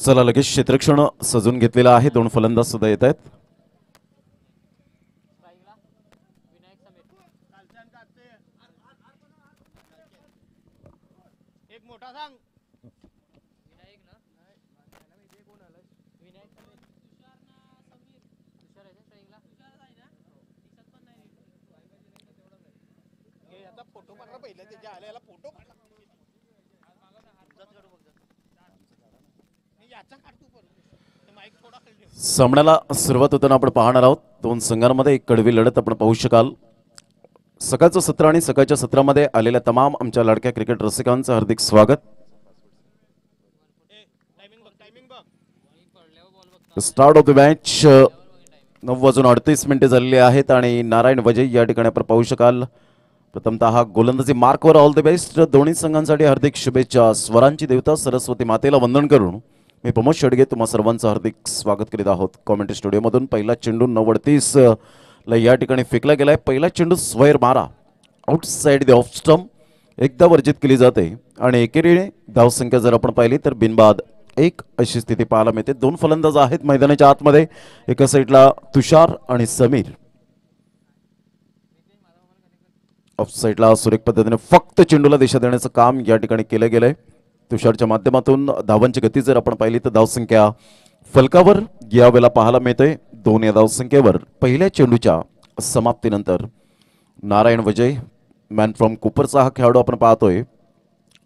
चला लगेच क्षेत्ररक्षण सजून घेतलेला आहे. दोन फलंदाज सुद्धा येत आहेत. सामन्याला सुरुवात होताना आपण पाहणार आहोत. दोन संघांमध्ये एक कडवी लढत आपण पाहू शकाल. सकाळचं सत्र आणि सकाळच्या सत्रामध्ये आलेल्या तमाम आमच्या लाडक्या क्रिकेट रसिकांचं हार्दिक स्वागत. स्टार्ट ऑफ द मॅच 9:38 झालेले आहेत आणि नारायण वजय या ठिकाणी आपण पाहू शकाल. प्रथमतः गोलंदाजी मार्कवर ऑल द बेस्ट. दोन्ही संघांसाठी हार्दिक शुभेच्छा. स्वरांची देवता सरस्वती मातेला वंदन करून मी प्रमोद शेडगे तुम्हा सर्वांचं हार्दिक स्वागत करीत आहोत. कॉमेंट्री स्टुडिओमधून पहिला चेंडू 9:38 ला या ठिकाणी फेकला गेलाय. पहिला चेंडू स्क्वेअर मारा आउटसाइड द ऑफ स्टंप एकदा वर्जित केली जाते आणि एकेरीने धावसंख्या जर आपण पाहिली तर बिनबाद एक अशी स्थिती पाहायला मिळते. दोन फलंदाज आहेत मैदानाच्या आतमध्ये. एका साईडला तुषार आणि समीर. ऑफ साईडला सुरेख पद्धतीने फक्त चेंडूला दिशा देण्याचं काम या ठिकाणी केलं गेलंय. तुषारच्या माध्यमातून धावांची गती जर आपण पाहिली तर धावसंख्या फलकावर यावेळेला पाहायला मिळते. 2 या धावसंख्येवर पहिल्या चेंडूच्या समाप्तीनंतर नारायण वजय मॅन फ्रॉम कुपरचा हा खेळाडू आपण पाहतोय.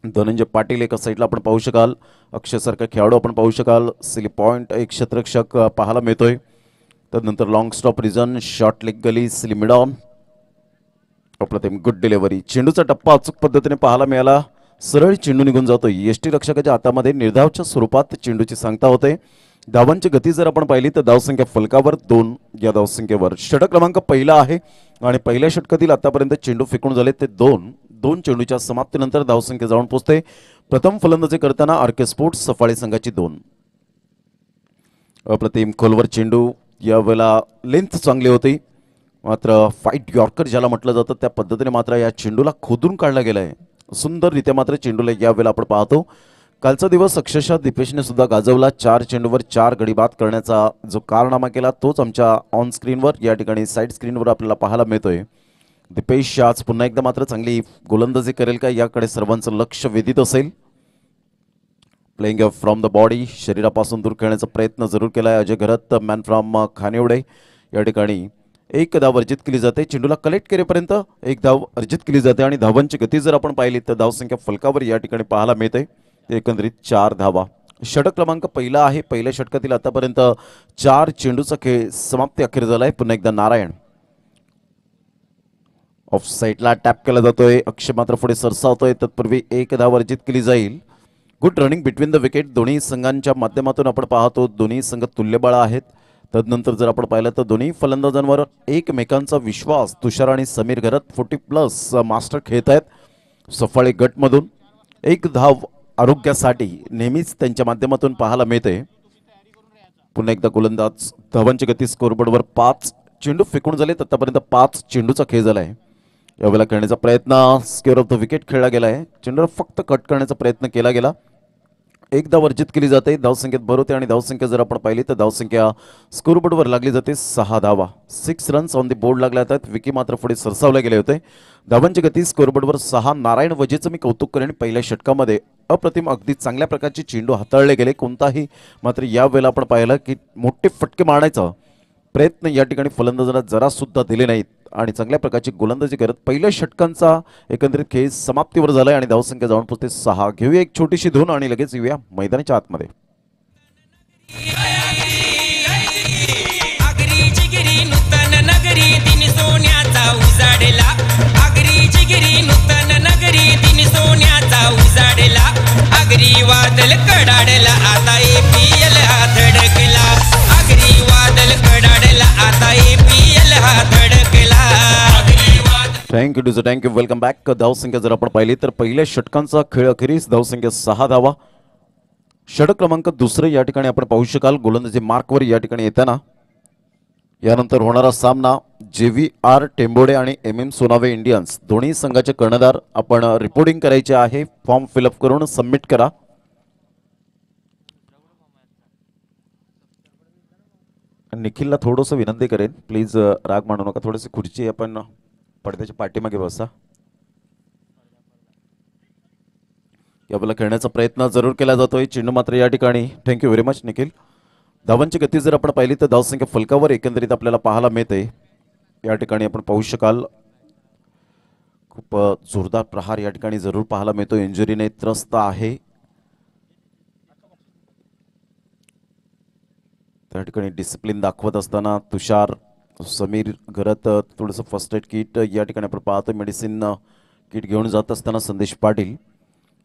धनंजय पाटील एका साईडला आपण पाहू शकाल. अक्षयसारखा खेळाडू आपण पाहू शकाल. स्लिप पॉइंट एक क्षेत्ररक्षक पाहायला मिळतोय. त्यानंतर long stop region short leg gully स्लिमिड ऑन अप्रतिम गुड डिलिव्हरी. चेंडूचा टप्पा अचूक पद्धतीने पाहायला मिळाला. सरळ चेंडू निघून जातोय. यष्टी रक्षकाच्या हातामध्ये निर्धावच्या स्वरूपात चेंडूची सांगता होते. धावांची गती जर आपण पाहिली तर धावसंख्या फलकावर 2 या धावसंख्येवर. षटक क्रमांक पहिला आहे आणि पहिल्या षटकातील आतापर्यंत चेंडू फेकून झाले ते 2 चेंडूच्या समाप्तीनंतर धावसंख्या जाऊन पोहोचते. प्रथम फलंदाजी करताना आरके स्पोर्ट्स सफाळे संघाची 2. अप्रतिम खोलवर चेंडू. यावेळेला लेंथ चांगली होती मात्र फाईट यॉर्कर ज्याला म्हटलं जातं त्या पद्धतीने मात्र या चेंडूला खोदून काढला गेलाय. सुंदररित्या मात्र चेंडूला यावेळेला आपण पाहतो. कालचा दिवस अक्षरशः दीपेशने सुद्धा गाजवला. 4 चेंडूवर 4 गडी बाद करण्याचा जो कारनामा केला तोच आमच्या ऑन स्क्रीनवर या ठिकाणी साईड स्क्रीनवर आपल्याला पाहायला मिळतोय. दीपेश आज पुन्हा एकदा मात्र चांगली गोलंदाजी करेल का याकडे सर्वांचं लक्ष वेधित असेल. प्लेइंग फ्रॉम द बॉडी शरीरापासून दूर खेळण्याचा प्रयत्न जरूर केलाय अजय घरत मॅन फ्रॉम खानिवडे. या ठिकाणी एक धाव अर्जित केली जाते. चेंडूला कलेक्ट करेपर्यंत एक धाव अर्जित केली जाते आणि धावांची गती जर आपण पाहिली तर धावसंख्या फलकावर या ठिकाणी पाहायला मिळते. एकंदरीत 4 धावा. षटक क्रमांक पहिला आहे. पहिल्या षटकातील आतापर्यंत 4 चेंडूचा खेळ समाप्ती अखेर झालाय. पुन्हा एकदा नारायण ऑफ साईडला टॅप केला जातोय. अक्षय मात्र पुढे सरसावतोय. तत्पूर्वी एक धाव अर्जित केली जाईल. Good running between the wicket. दोन्ही संघांच्या माध्यमातून आपण पाहतो दोन्ही संघ तुल्यबळ आहेत. तदनंतर जर आपण पाहिलं तर दोन्ही फलंदाजांवर एकमेकांचा विश्वास. तुषार आणि समीर घरत 40+ मास्टर खेळत आहेत. सफाळे गटमधून एक धाव आरोग्यासाठी नेहमीच त्यांच्या माध्यमातून पाहायला मिळते. पुन्हा एकदा गोलंदाज. धावांची गती स्कोरबोर्डवर 5 चेंडू फेकून झाले. आतापर्यंत 5 चेंडूचा खेळ झालाय. यावेळेला खेळण्याचा प्रयत्न स्क्वेअर ऑफ द विकेट खेळला गेलाय. चेंडूला फक्त कट करण्याचा प्रयत्न केला गेला. एक धाव अर्जित केली जाते. धावसंख्येत भर होते आणि धावसंख्या जर आपण पाहिली तर धावसंख्या स्कोरबोर्डवर लागली जाते 6 धावा. 6 रन्स ऑन द बोर्ड लागल्या आहेत. विकी मात्र पुढे सरसावले गेले होते. धावांची गती स्कोरबोर्डवर 6. नारायण वजेचं मी कौतुक करेन. पहिल्या षटकामध्ये अप्रतिम अगदी चांगल्या प्रकारचे चेंडू हाताळले गेले. कोणताही मात्र यावेळेला आपण पाहिलं की मोठे फटके मारण्याचा प्रयत्न या ठिकाणी फलंदाजांना जरा सुद्धा दिले नाहीत आणि चांगल्या प्रकारची गोलंदाजी करत पहिल्या षटकांचा एकंदरीत खेळ समाप्तीवर झालाय आणि धावसंख्या जाऊन पोहोचते 6. घेऊया एक छोटीशी धून आणि लगेच येऊया मैदानाच्या आतमध्ये. Thank you welcome back. धावसंख्या जर आपण पाहिली तर पहिल्या षटकांचा खेळ अखेरीस धावसंख्या 6 धावा. षटक क्रमांक 2 या ठिकाणी आपण पाहू शकाल. गोलंदाजी मार्कवर या ठिकाणी येताना यानंतर होणारा सामना JVR टेंबोडे आणि MM सोनावे इंडियन्स दोन्ही संघाचे कर्णधार आपण रिपोर्टिंग करायचे आहे. फॉर्म फिलअप करून सबमिट करा. निखिलला थोडंसं विनंती करेन, प्लीज राग मानू नका, थोडीशी खुर्ची आपण पडद्याच्या पाठीमागे बसा. आपल्याला खेळण्याचा प्रयत्न जरूर केला जातोय, चेंडू मात्र या ठिकाणी. Thank you very much Nikhil. धावांची गती जर आपण पाहिली तर धावसंख्या फलकावर एकंदरीत आपल्याला पाहायला मिळते. या ठिकाणी आपण पाहू शकाल खूप जोरदार प्रहार या ठिकाणी जरूर पाहायला मिळतो. इंजुरीने त्रस्त आहे त्या ठिकाणी. डिसिप्लिन दाखवत असताना तुषार, समीर घरत थोडंसं फर्स्ट एड किट या ठिकाणी आपण पाहतो. मेडिसिन किट घेऊन जात असताना संदेश पाटील.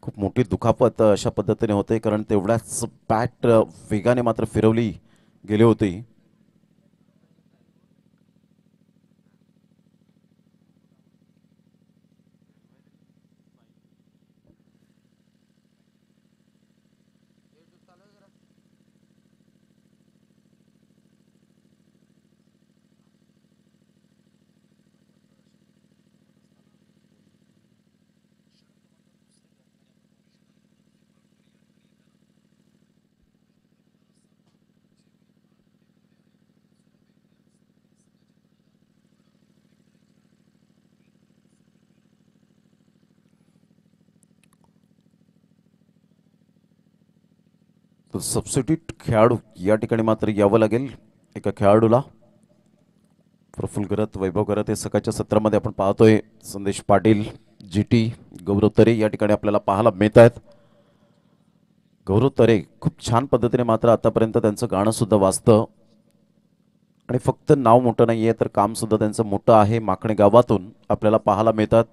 खूप मोठी दुखापत अशा पद्धतीने होते, कारण तेवढ्याच बॅट वेगाने मात्र फिरवली गेली होती. सबस्टिट्यूट खेळाडू या ठिकाणी मात्र यावं लागेल एका खेळाडूला. प्रफुल्ल घरत, वैभव घरत हे सकाळच्या सत्रामध्ये आपण पाहतोय. संदेश पाटील, GT, गौरव तरे या ठिकाणी आपल्याला पाहायला मिळत आहेत. गौरव तरे खूप छान पद्धतीने मात्र आतापर्यंत त्यांचं गाणं सुद्धा वाजतं आणि फक्त नाव मोठं नाही आहे तर काम सुद्धा त्यांचं मोठं आहे. माखणे गावातून आपल्याला पाहायला मिळतात.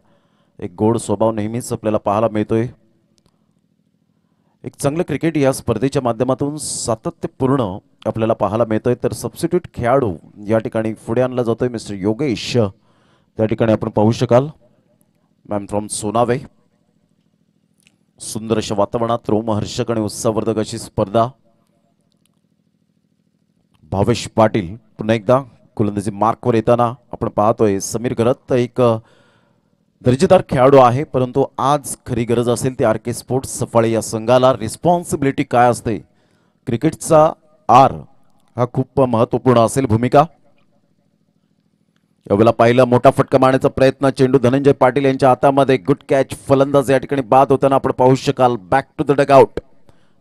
एक गोड स्वभाव नेहमीच आपल्याला पाहायला मिळतोय. एक चांगलं क्रिकेट या स्पर्धेच्या माध्यमातून सातत्यपूर्ण आपल्याला पाहायला मिळतोय. तर सबस्टिट्यूट खेळाडू या ठिकाणी पुढे आणला जातोय मिस्टर योगेश. त्या ठिकाणी आपण पाहू शकाल मॅम फ्रॉम सोनावे. सुंदर अशा वातावरणात रोमहर्षक आणि उत्साहवर्धक अशी स्पर्धा. भावेश पाटील पुन्हा एकदा गोलंदाजी मार्कवर येताना आपण पाहतोय. समीर घरत एक दर्जेदार खेळाडू आहे, परंतु आज खरी गरज असेल ती RK स्पोर्ट्स सफाळे या संघाला. रिस्पॉन्सिबिलिटी काय असते, क्रिकेटचा आर हा खूप महत्वपूर्ण असेल भूमिका. यावेळेला पाहिलं मोठा फटका मारण्याचा प्रयत्न, चेंडू धनंजय पाटील यांच्या हातामध्ये. गुड कॅच, फलंदाज या ठिकाणी बाद होताना आपण पाहू शकाल. Back to the dugout.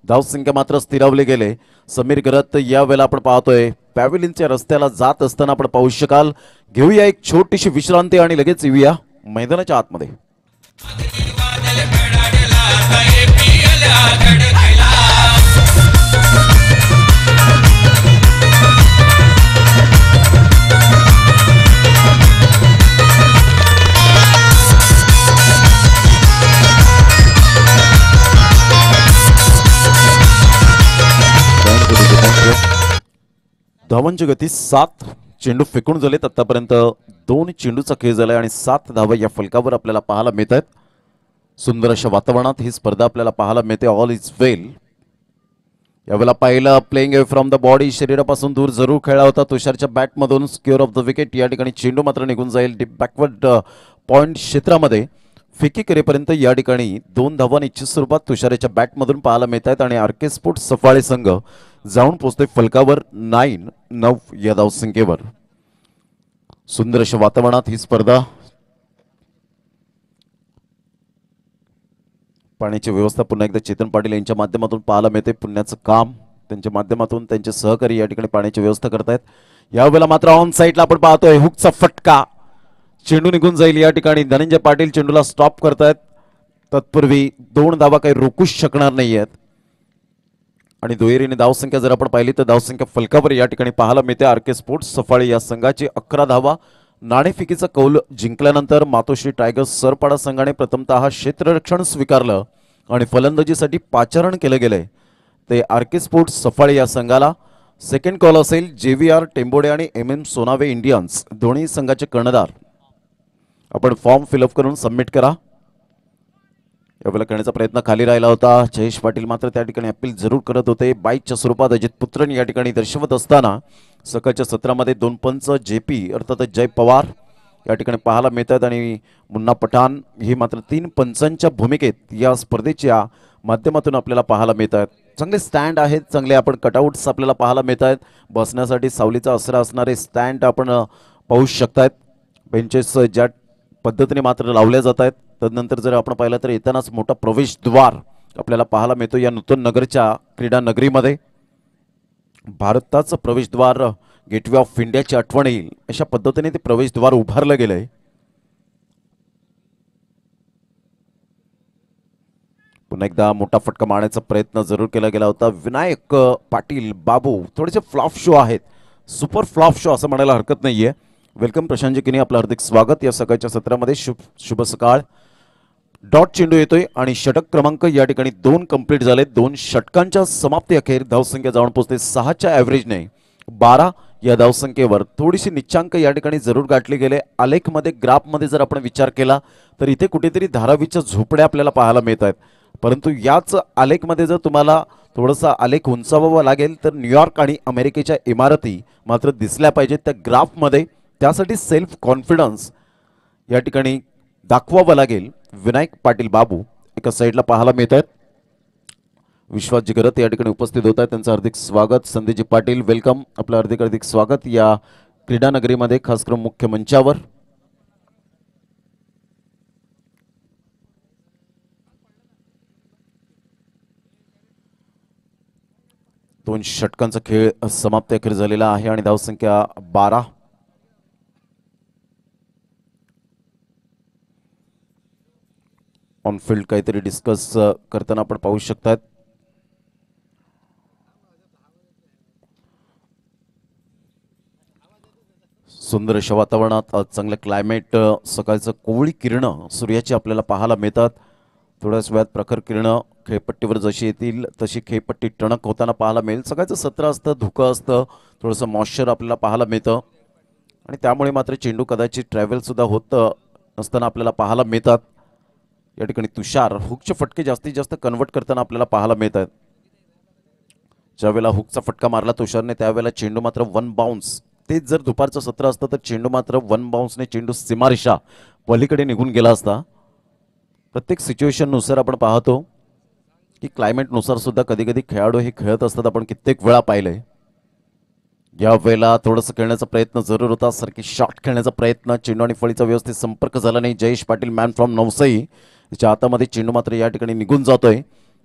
धावसंख्या मात्र स्थिरावली गेले. समीर घरत यावेळेला आपण पाहतोय पॅव्हिलियनच्या रस्त्याला जात असताना आपण पाहू शकाल. घेऊया एक छोटीशी विश्रांती आणि लगेच येऊया मैदानाच्या आतमध्ये. धावांची गती 7. चेंडू फेकून झालेत आतापर्यंत. 2 चेंडूचा खेळ झालाय आणि 7 धावा या फलकावर आपल्याला पाहायला मिळत आहेत. सुंदर अशा वातावरणात ही स्पर्धा आपल्याला पाहायला मिळते. All is well. यावेळेला पाहिलं playing away from the body, शरीरापासून दूर जरूर खेळला होता तुषारच्या बॅटमधून. Square off the wicket. या ठिकाणी चेंडू मात्र निघून जाईल डीप बॅकवर्ड पॉइंट क्षेत्रामध्ये. फेकी करेपर्यंत या ठिकाणी 2 धावा निश्चित स्वरूपात तुषाराच्या बॅटमधून पाहायला मिळत आहेत आणि RK स्पोर्ट्स सफाळे संघ जाऊन पोहोचतोय फलकावर 9 या धावसंख्येवर. सुंदर अशा वातावरणात ही स्पर्धा. पाण्याची व्यवस्था पुन्हा एकदा चेतन पाटील यांच्या माध्यमातून पाहायला मिळते. पुण्याचं काम त्यांच्या माध्यमातून त्यांचे सहकारी या ठिकाणी पाण्याची व्यवस्था करतायत. यावेळेला मात्र ऑन साईडला आपण पाहतोय हुकचा फटका, चेंडू निघून जाईल. या ठिकाणी धनंजय पाटील चेंडूला स्टॉप करतायत. तत्पूर्वी 2 धावा काही रोखूच शकणार नाहीयेत आणि दुहेरीने धावसंख्या जर आपण पाहिली तर धावसंख्या फलकावर या ठिकाणी पाहायला मिळते. RK स्पोर्ट्स सफाळे या संघाची 11 धावा. नाणेफेकीचा कौल जिंकल्यानंतर मातोश्री टायगर्स सरपाडा संघाने प्रथमतः क्षेत्ररक्षण स्वीकारलं आणि फलंदाजीसाठी पाचारण केलं गेलंय ते RK स्पोर्ट्स सफाळे या संघाला. सेकंड कॉल असेल JVR टेंबोडे आणि MM सोनावे इंडियन्स दोन्ही संघाचे कर्णधार. आपण फॉर्म फिलअप करून सबमिट करा. यावेळेला करण्याचा प्रयत्न खाली राहिला होता. जयेश पाटील मात्र त्या ठिकाणी अपील जरूर करत होते. बाईटच्या स्वरूपात अजित पुत्रन या ठिकाणी दर्शवत असताना सकाळच्या सत्रामध्ये 2 पंच JP अर्थात जय पवार या ठिकाणी पाहायला मिळतात आणि मुन्ना पठाण ही मात्र 3 पंचांच्या भूमिकेत या स्पर्धेच्या माध्यमातून आपल्याला पाहायला मिळतात. चांगले स्टँड आहेत, चांगले आपण कटआउट्स आपल्याला पाहायला मिळत आहेत. बसण्यासाठी सावलीचा आसरा असणारे स्टँड आपण पाहू शकतायत. बेंचेस ज्या पद्धतीने मात्र लावल्या जात आहेत. तदनंतर जर आपण पाहिलं तर येतानाच मोठा प्रवेशद्वार आपल्याला पाहायला मिळतो या नूतन नगरच्या क्रीडा नगरीमध्ये. भारताचं प्रवेशद्वार गेटवे ऑफ इंडियाची आठवण येईल अशा पद्धतीने ते प्रवेशद्वार उभारलं गेलंय. पुन्हा एकदा मोठा फटका मारण्याचा प्रयत्न जरूर केला गेला होता. विनायक पाटील बाबू थोडेसे फ्लॉप शो आहेत, सुपर फ्लॉप शो असं म्हणायला हरकत नाहीये. वेलकम प्रशांत जी, आपलं हार्दिक स्वागत या सकाळच्या सत्रामध्ये. शुभ सकाळ. डॉट चेंडू येतोय आणि षटक क्रमांक या ठिकाणी 2 कंप्लीट झाले. 2 षटकांच्या समाप्ती अखेर धावसंख्या जाऊन पोहोचते 6च्या ॲव्हरेजने 12 या धावसंख्येवर. थोडीशी निच्चांक या ठिकाणी जरूर गाठले गेले. आलेखमध्ये ग्राफमध्ये जर आपण विचार केला तर इथे कुठेतरी धारावीच्या झोपड्या आपल्याला पाहायला मिळत आहेत. परंतु याच आलेखमध्ये जर तुम्हाला थोडासा आलेख उंचावावा लागेल तर न्यूयॉर्क आणि अमेरिकेच्या इमारती मात्र दिसल्या पाहिजेत त्या ग्राफमध्ये. त्यासाठी सेल्फ कॉन्फिडन्स या ठिकाणी दाखवावं लागेल. विनायक पाटील बाबू एका साईडला पाहायला मिळत आहेत. विश्वास जिगरत या ठिकाणी उपस्थित होत आहेत, त्यांचं हार्दिक स्वागत. संदीपजी पाटील वेलकम, आपलं हार्दिक स्वागत या क्रीडा नगरीमध्ये, खास करून मुख्य मंचावर. दोन षटकांचा खेळ समाप्त अखेर झालेला आहे आणि धावसंख्या 12. ऑन फील्ड काहीतरी डिस्कस करताना आपण पाहू शकतात. सुंदर अशा वातावरणात चांगलं क्लायमेट, सकाळचं कोवळी किरणं सूर्याची आपल्याला पाहायला मिळतात. थोड्याच वेळात प्रखर किरणं खेळपट्टीवर जशी येतील तशी खेळपट्टी टणक होताना पाहायला मिळेल. सकाळचं सत्र असतं, धुकं असतं, थोडंसं मॉइश्चर आपल्याला पाहायला मिळतं आणि त्यामुळे मात्र चेंडू कदाचित ट्रॅव्हलसुद्धा होत असताना आपल्याला पाहायला मिळतात. या ठिकाणी तुषार हुकचे फटके जास्तीत जास्त कन्वर्ट करताना आपल्याला पाहायला मिळतात. ज्यावेळेला हुकचा फटका मारला तुषारने त्यावेळेला चेंडू मात्र 1 बाउन्स. तेच जर दुपारचं सत्र असतं तर चेंडू मात्र 1 बाउन्सने चेंडू सीमारेषा पलीकडे निघून गेला असता. प्रत्येक सिच्युएशननुसार आपण पाहतो की क्लायमेटनुसार सुद्धा कधी कधी खेळाडू हे खेळत असतात, आपण कित्येक वेळा पाहिलंय. या वेळेला थोडंसं खेळण्याचा प्रयत्न जरूर होता, सारखी शॉट खेळण्याचा प्रयत्न, चेंडू आणि फळीचा व्यवस्थित संपर्क झाला नाही. जयेश पाटील मॅन फ्रॉम नवसई त्याच्या हातामध्ये चेंडू मात्र या ठिकाणी निघून जातोय.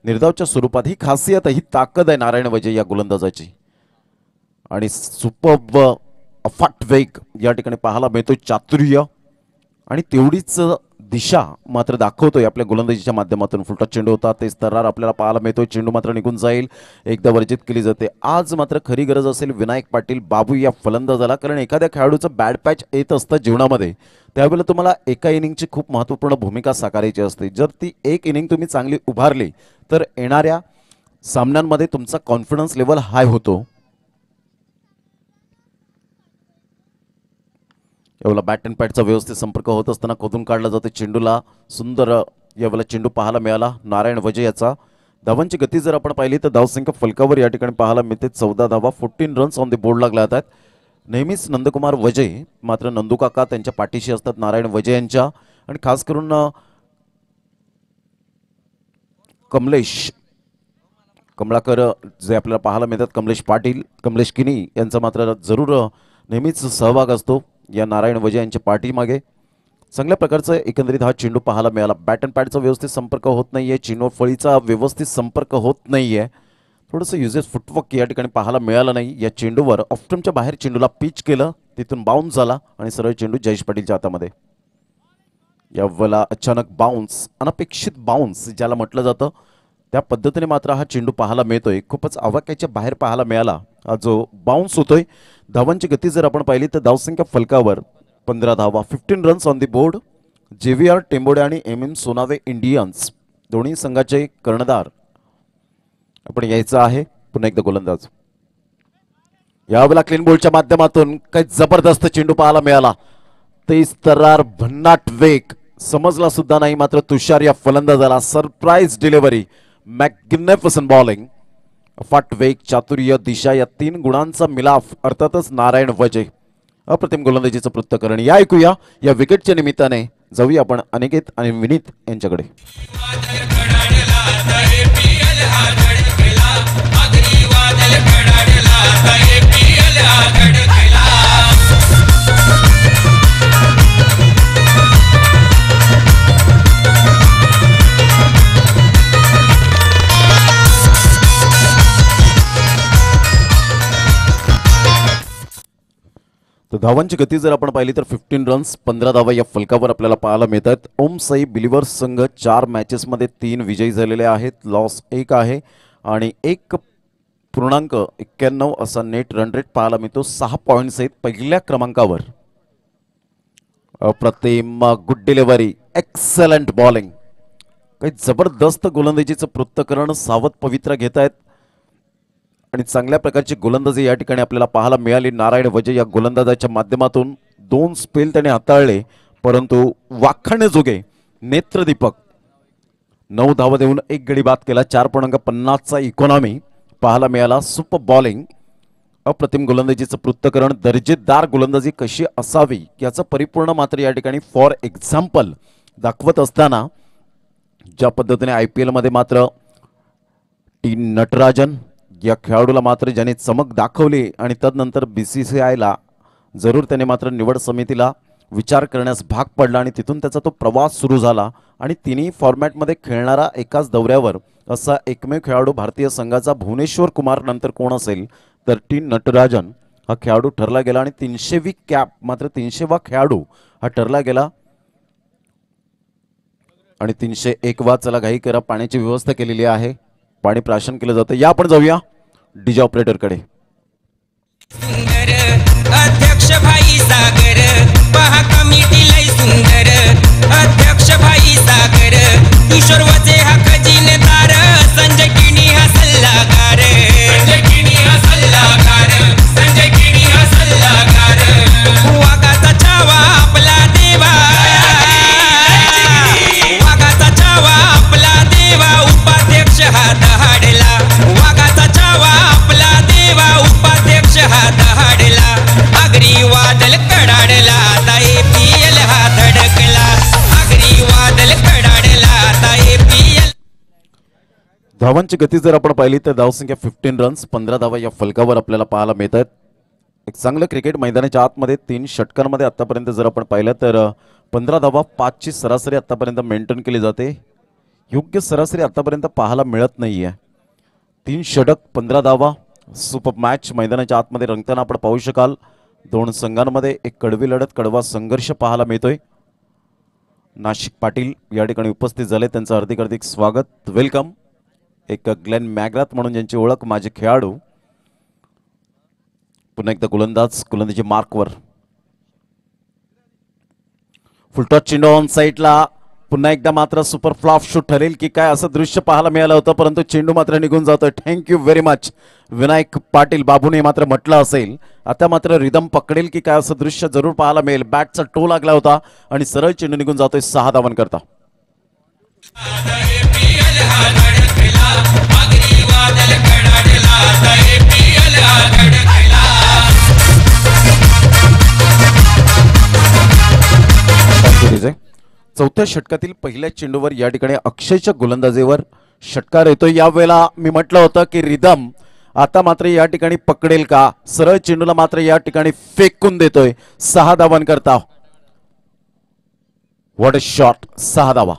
निर्धावच्या स्वरूपात ही खासियत, ही ताकद आहे नारायण वजे या गोलंदाजाची आणि सुपर्ब अफाट वेग या ठिकाणी पाहायला मिळतोय. चातुर्य आणि तेवढीच दिशा मात्र दाखवतोय आपल्या गोलंदाजीच्या माध्यमातून. फुलटा चेंडू होता, तेच तरार आपल्याला पाहायला मिळतोय. चेंडू मात्र निघून जाईल, एकदा वर्जित केली जाते. आज मात्र खरी गरज असेल विनायक पाटील बाबू या फलंदाजाला, कारण एखाद्या खेळाडूचं बॅड पॅच येत असतं जीवनामध्ये, त्यावेळेला तुम्हाला एका इनिंगची खूप महत्त्वपूर्ण भूमिका साकारायची असते. जर ती एक इनिंग तुम्ही चांगली उभारली तर येणाऱ्या सामन्यांमध्ये तुमचा कॉन्फिडन्स लेवल हाय होतो. यावेळेला बॅट अँड पॅडचा व्यवस्थित संपर्क होत असताना खोदून काढला जातो चेंडूला. सुंदर यावेळेला चेंडू पाहायला मिळाला नारायण वजे याचा. धावांची गती जर आपण पाहिली तर धावसंख्या फलकावर या ठिकाणी पाहायला मिळते 14 धावा, 14 रन्स ऑन द बोर्ड लागल्या जातात. नेहमीच नंदकुमार वजे मात्र नंदू काका त्यांच्या पाठीशी असतात नारायण वजे यांच्या, आणि खास करून कमळाकर जे आपल्याला पाहायला मिळतात, कमलेश पाटील, कमलेश किनी यांचा मात्र जरूर नेहमीच सहभाग असतो या नारायण वजे यांच्या पाठीमागे. चांगल्या प्रकारचा एकंदरीत हा चेंडू पाहायला मिळाला. बॅट अँड पॅडचा व्यवस्थित संपर्क होत नाहीये, चेंडू फळीचा व्यवस्थित संपर्क होत नाहीये, थोडंसं युजेस फुटवर्क या ठिकाणी पाहायला मिळालं नाही. या चेंडूवर ऑफ्टमच्या बाहेर चेंडूला पिच केलं, तिथून बाउन्स झाला आणि सरळ चेंडू जयेश पाटीलच्या हातामध्ये. यावेळेला अचानक बाउन्स, अनपेक्षित बाउन्स ज्याला म्हटलं जातं त्या पद्धतीने मात्र हा चेंडू पाहायला मिळतोय. खूपच आवाक्याच्या बाहेर पाहायला मिळाला हा जो बाउन्स होतोय. धावांची गती जर आपण पाहिली तर धावसंख्या फलकावर 15 धावा, 15 runs on the board. JVR Tembode आणि MM सोनावे इंडियन्स दोन्ही संघाचे कर्णधार आपण यायचं आहे. पुन्हा एकदा गोलंदाज यावेळेला क्लीन बोल्डच्या माध्यमातून काही जबरदस्त चेंडू पाहायला मिळाला. तेच तरार, भन्नाट वेग समजला सुद्धा नाही मात्र तुषार या फलंदाजाला सरप्राईज डिलिव्हरी, मॅग्निफिसंट बॉलिंग, अफाट वेग, चातुर्य, दिशा या 3 गुणांचा मिलाफ अर्थातच नारायण वजे. अप्रतिम गोलंदाजीचं पृथक्करण या ऐकूया. या विकेटच्या निमित्ताने जाऊया आपण अनिकेत आणि विनीत यांच्याकडे. तर धावांची गती जर आपण पाहिली तर 15 रन्स 15 धावा या फलकावर आपल्याला पाहायला मिळतात. ओम साई बिलिव्हर्स संघ 4 मॅचेसमध्ये 3 विजयी झालेले आहेत, लॉस 1 आहे आणि 1.91 असा नेट रन रेट पाहायला मिळतो. 6 पॉईंट्स आहेत पहिल्या क्रमांकावर. अप्रतिम गुड डिलिव्हरी, एक्सलंट बॉलिंग, काही जबरदस्त गोलंदाजीचं पृथक्करण सावध पवित्रा घेत आहेत आणि चांगल्या प्रकारची गोलंदाजी या ठिकाणी आपल्याला पाहायला मिळाली. नारायण वजे या गोलंदाजाच्या माध्यमातून 2 स्पेल त्याने हाताळले, परंतु वाखाणण्याजोगे नेत्रदीपक 9 धावा देऊन 1 गडी बाद केला. 4.50चा इकॉनॉमी पाहायला मिळाला. सुपर बॉलिंग, अप्रतिम गोलंदाजीचं पृथक्करण, दर्जेदार गोलंदाजी कशी असावी याचं परिपूर्ण मात्र या ठिकाणी फॉर एक्झाम्पल दाखवत असताना ज्या पद्धतीने IPL मध्ये मात्र टी नटराजन या खेळाडूला मात्र ज्याने चमक दाखवली आणि तदनंतर BCCIला जरूर त्याने मात्र निवड समितीला विचार करण्यास भाग पडला आणि तिथून त्याचा तो प्रवास सुरू झाला आणि तिन्ही फॉर्मॅटमध्ये खेळणारा एकाच दौऱ्यावर असा एकमेव खेळाडू भारतीय संघाचा भुवनेश्वर कुमार नंतर कोण असेल तर टी नटराजन हा खेळाडू ठरला गेला आणि 300वी कॅप मात्र 300वा खेळाडू हा ठरला गेला आणि 301वा. चला घाई करा, पाण्याची व्यवस्था केलेली आहे, पाणी प्राशन केलं जातं. या आपण जाऊया डीजे ऑपरेटरकडे. अध्यक्ष भाई सागर पहा कमिटी लय सुंदर, अध्यक्ष भाई सागर किशोर वचे हा खजिनदार, संजय किणी हा सल्लागार, संजय किणी हा सल्लागार, संजय किणी हा सल्लागार, वाघाचा छावा आपला देवा, वाघाचा छावा आपला देवा, उपाध्यक्ष हा दहाडला, वाघाचा छावा आपला देवा, उपाध्यक्ष हा दहाडला, आगरी वादल कडाडला, आता APL हा धडकला, आगरी वादल कडाडला, आता APL. धावांची गती जर आपण पाहिली तर धावसंख्या 15 रन्स 15 धावा या फलकावर आपल्याला पाहायला मिळतात. एक चांगलं क्रिकेट मैदानाच्या आतमध्ये 3 षटकांमध्ये आतापर्यंत जर आपण पाहिलं तर 15 धावा 5ची सरासरी आतापर्यंत मेंटेन केली जाते. योग्य सरासरी आतापर्यंत पाहायला मिळत नाहीये. 3 षटक 15 धावा, सुपर मॅच मैदानाच्या आतमध्ये रंगताना आपण पाहू शकाल. 2 संघांमध्ये एक कडवी लढत, कडवा संघर्ष पाहायला मिळतोय. नाशिक पाटील या ठिकाणी उपस्थित झाले, त्यांचं हार्दिक हार्दिक स्वागत, वेलकम. एक ग्लेन मॅग्राथ म्हणून ज्यांची ओळख, माझे खेळाडू, पुन्हा एकदा गोलंदाजी मार्कवर. फुलटॉस चेंडू ऑन साईडला, पुन्हा एकदा मात्र सुपर फ्लॉप शूट ठरेल की काय असं दृश्य पाहायला मिळालं होतं, परंतु चेंडू मात्र निघून जातोय. Thank you very much Vinayak Patil बाबूने मात्र म्हटलं असेल. आता मात्र रिदम पकडेल की काय असं दृश्य जरूर पाहायला मिळेल. बॅटचा टो लागला होता आणि सरळ चेंडू निघून जातोय 6 धावांकरता. चौथ्या षटकातील पहिल्या चेंडूवर या ठिकाणी अक्षयच्या गोलंदाजीवर षटकार येतोय. यावेळेला मी म्हटलं होतं की रिदम आता मात्र या ठिकाणी पकडेल का, सरळ चेंडूला मात्र या ठिकाणी फेकून देतोय 6 धावांकरता. व्हॉट अ शॉट, 6 धावा.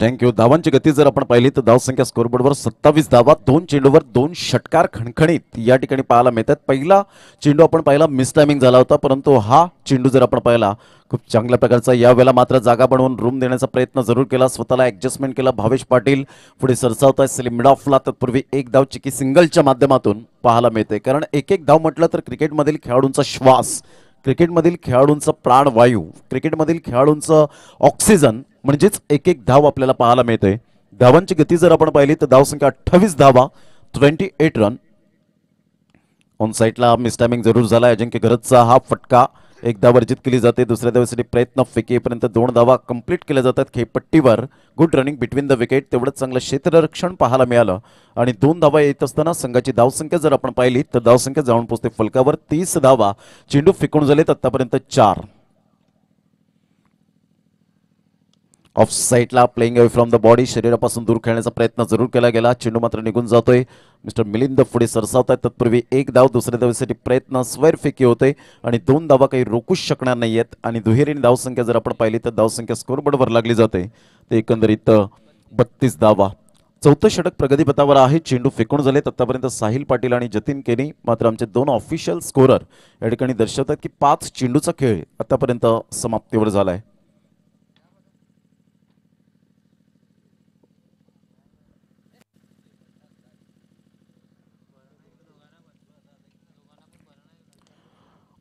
थँक्यू. धावांची गती जर आपण पाहिली तर धावसंख्या स्कोरबोर्डवर 27 धावा, 2 चेंडूवर 2 षटकार खणखणीत या ठिकाणी पाहायला मिळतात. पहिला चेंडू आपण पाहिला मिस टायमिंग झाला होता, परंतु हा चेंडू जर आपण पाहिला खूप चांगल्या प्रकारचा. यावेळेला मात्र जागा बनवून रूम देण्याचा प्रयत्न जरूर केला, स्वतःला ऍडजस्टमेंट केला. भावेश पाटील पुढे सरसावत आहे मिड ऑफला. तत्पूर्वी 1 धाव चिकी सिंगलच्या माध्यमातून पाहायला मिळते, कारण एक धाव म्हटलं तर क्रिकेटमधील खेळाडूंचा श्वास, क्रिकेटमधील खेळाडूंचा प्राणवायू, क्रिकेटमधील खेळाडूंचं ऑक्सिजन म्हणजेच एक धाव आपल्याला पाहायला मिळते. धावांची गती जर आपण पाहिली तर धावसंख्या 28 धावा, 28 रन. ऑन साईडला मिस टायमिंग जरूर झाला. अजिंक्य घरतचा हा फटका, 1 धाव वर्जित केली जाते. दुसऱ्या धावेसाठी प्रयत्न, फेकीपर्यंत 2 धावा कंप्लीट केल्या जातात खेळपट्टीवर. Good running between the wicket, तेवढंच चांगलं क्षेत्ररक्षण पाहायला मिळालं आणि 2 धावा येत असताना संघाची धावसंख्या जर आपण पाहिली तर धावसंख्या जाऊन पोहोचते फलकावर 30 धावा. चेंडू फेकून झालेत आतापर्यंत 4. ऑफ साईडला playing away from the body, शरीरापासून दूर खेळण्याचा प्रयत्न जरूर केला गेला. चेंडू मात्र निघून जातोय. मिस्टर मिलिंद पुढे सरसावत आहेत. तत्पूर्वी एक धाव दुसऱ्या धावेसाठी प्रयत्न स्क्वेअरफेकी होते आणि 2 धावा काही रोखूच शकणार नाहीयेत. आणि दुहेरीने धावसंख्या जर आपण पाहिली तर धावसंख्या स्कोरबोर्डवर लागली जाते. ते एकंदरीत 32 धावा. चौथं षटक प्रगतीपथावर आहे. चेंडू फेकून झालेत आतापर्यंत. साहिल पाटील आणि जतीन केनी मात्र आमचे 2 ऑफिशियल स्कोरर या ठिकाणी दर्शवतात की 5 चेंडूचा खेळ आतापर्यंत समाप्तीवर झालाय.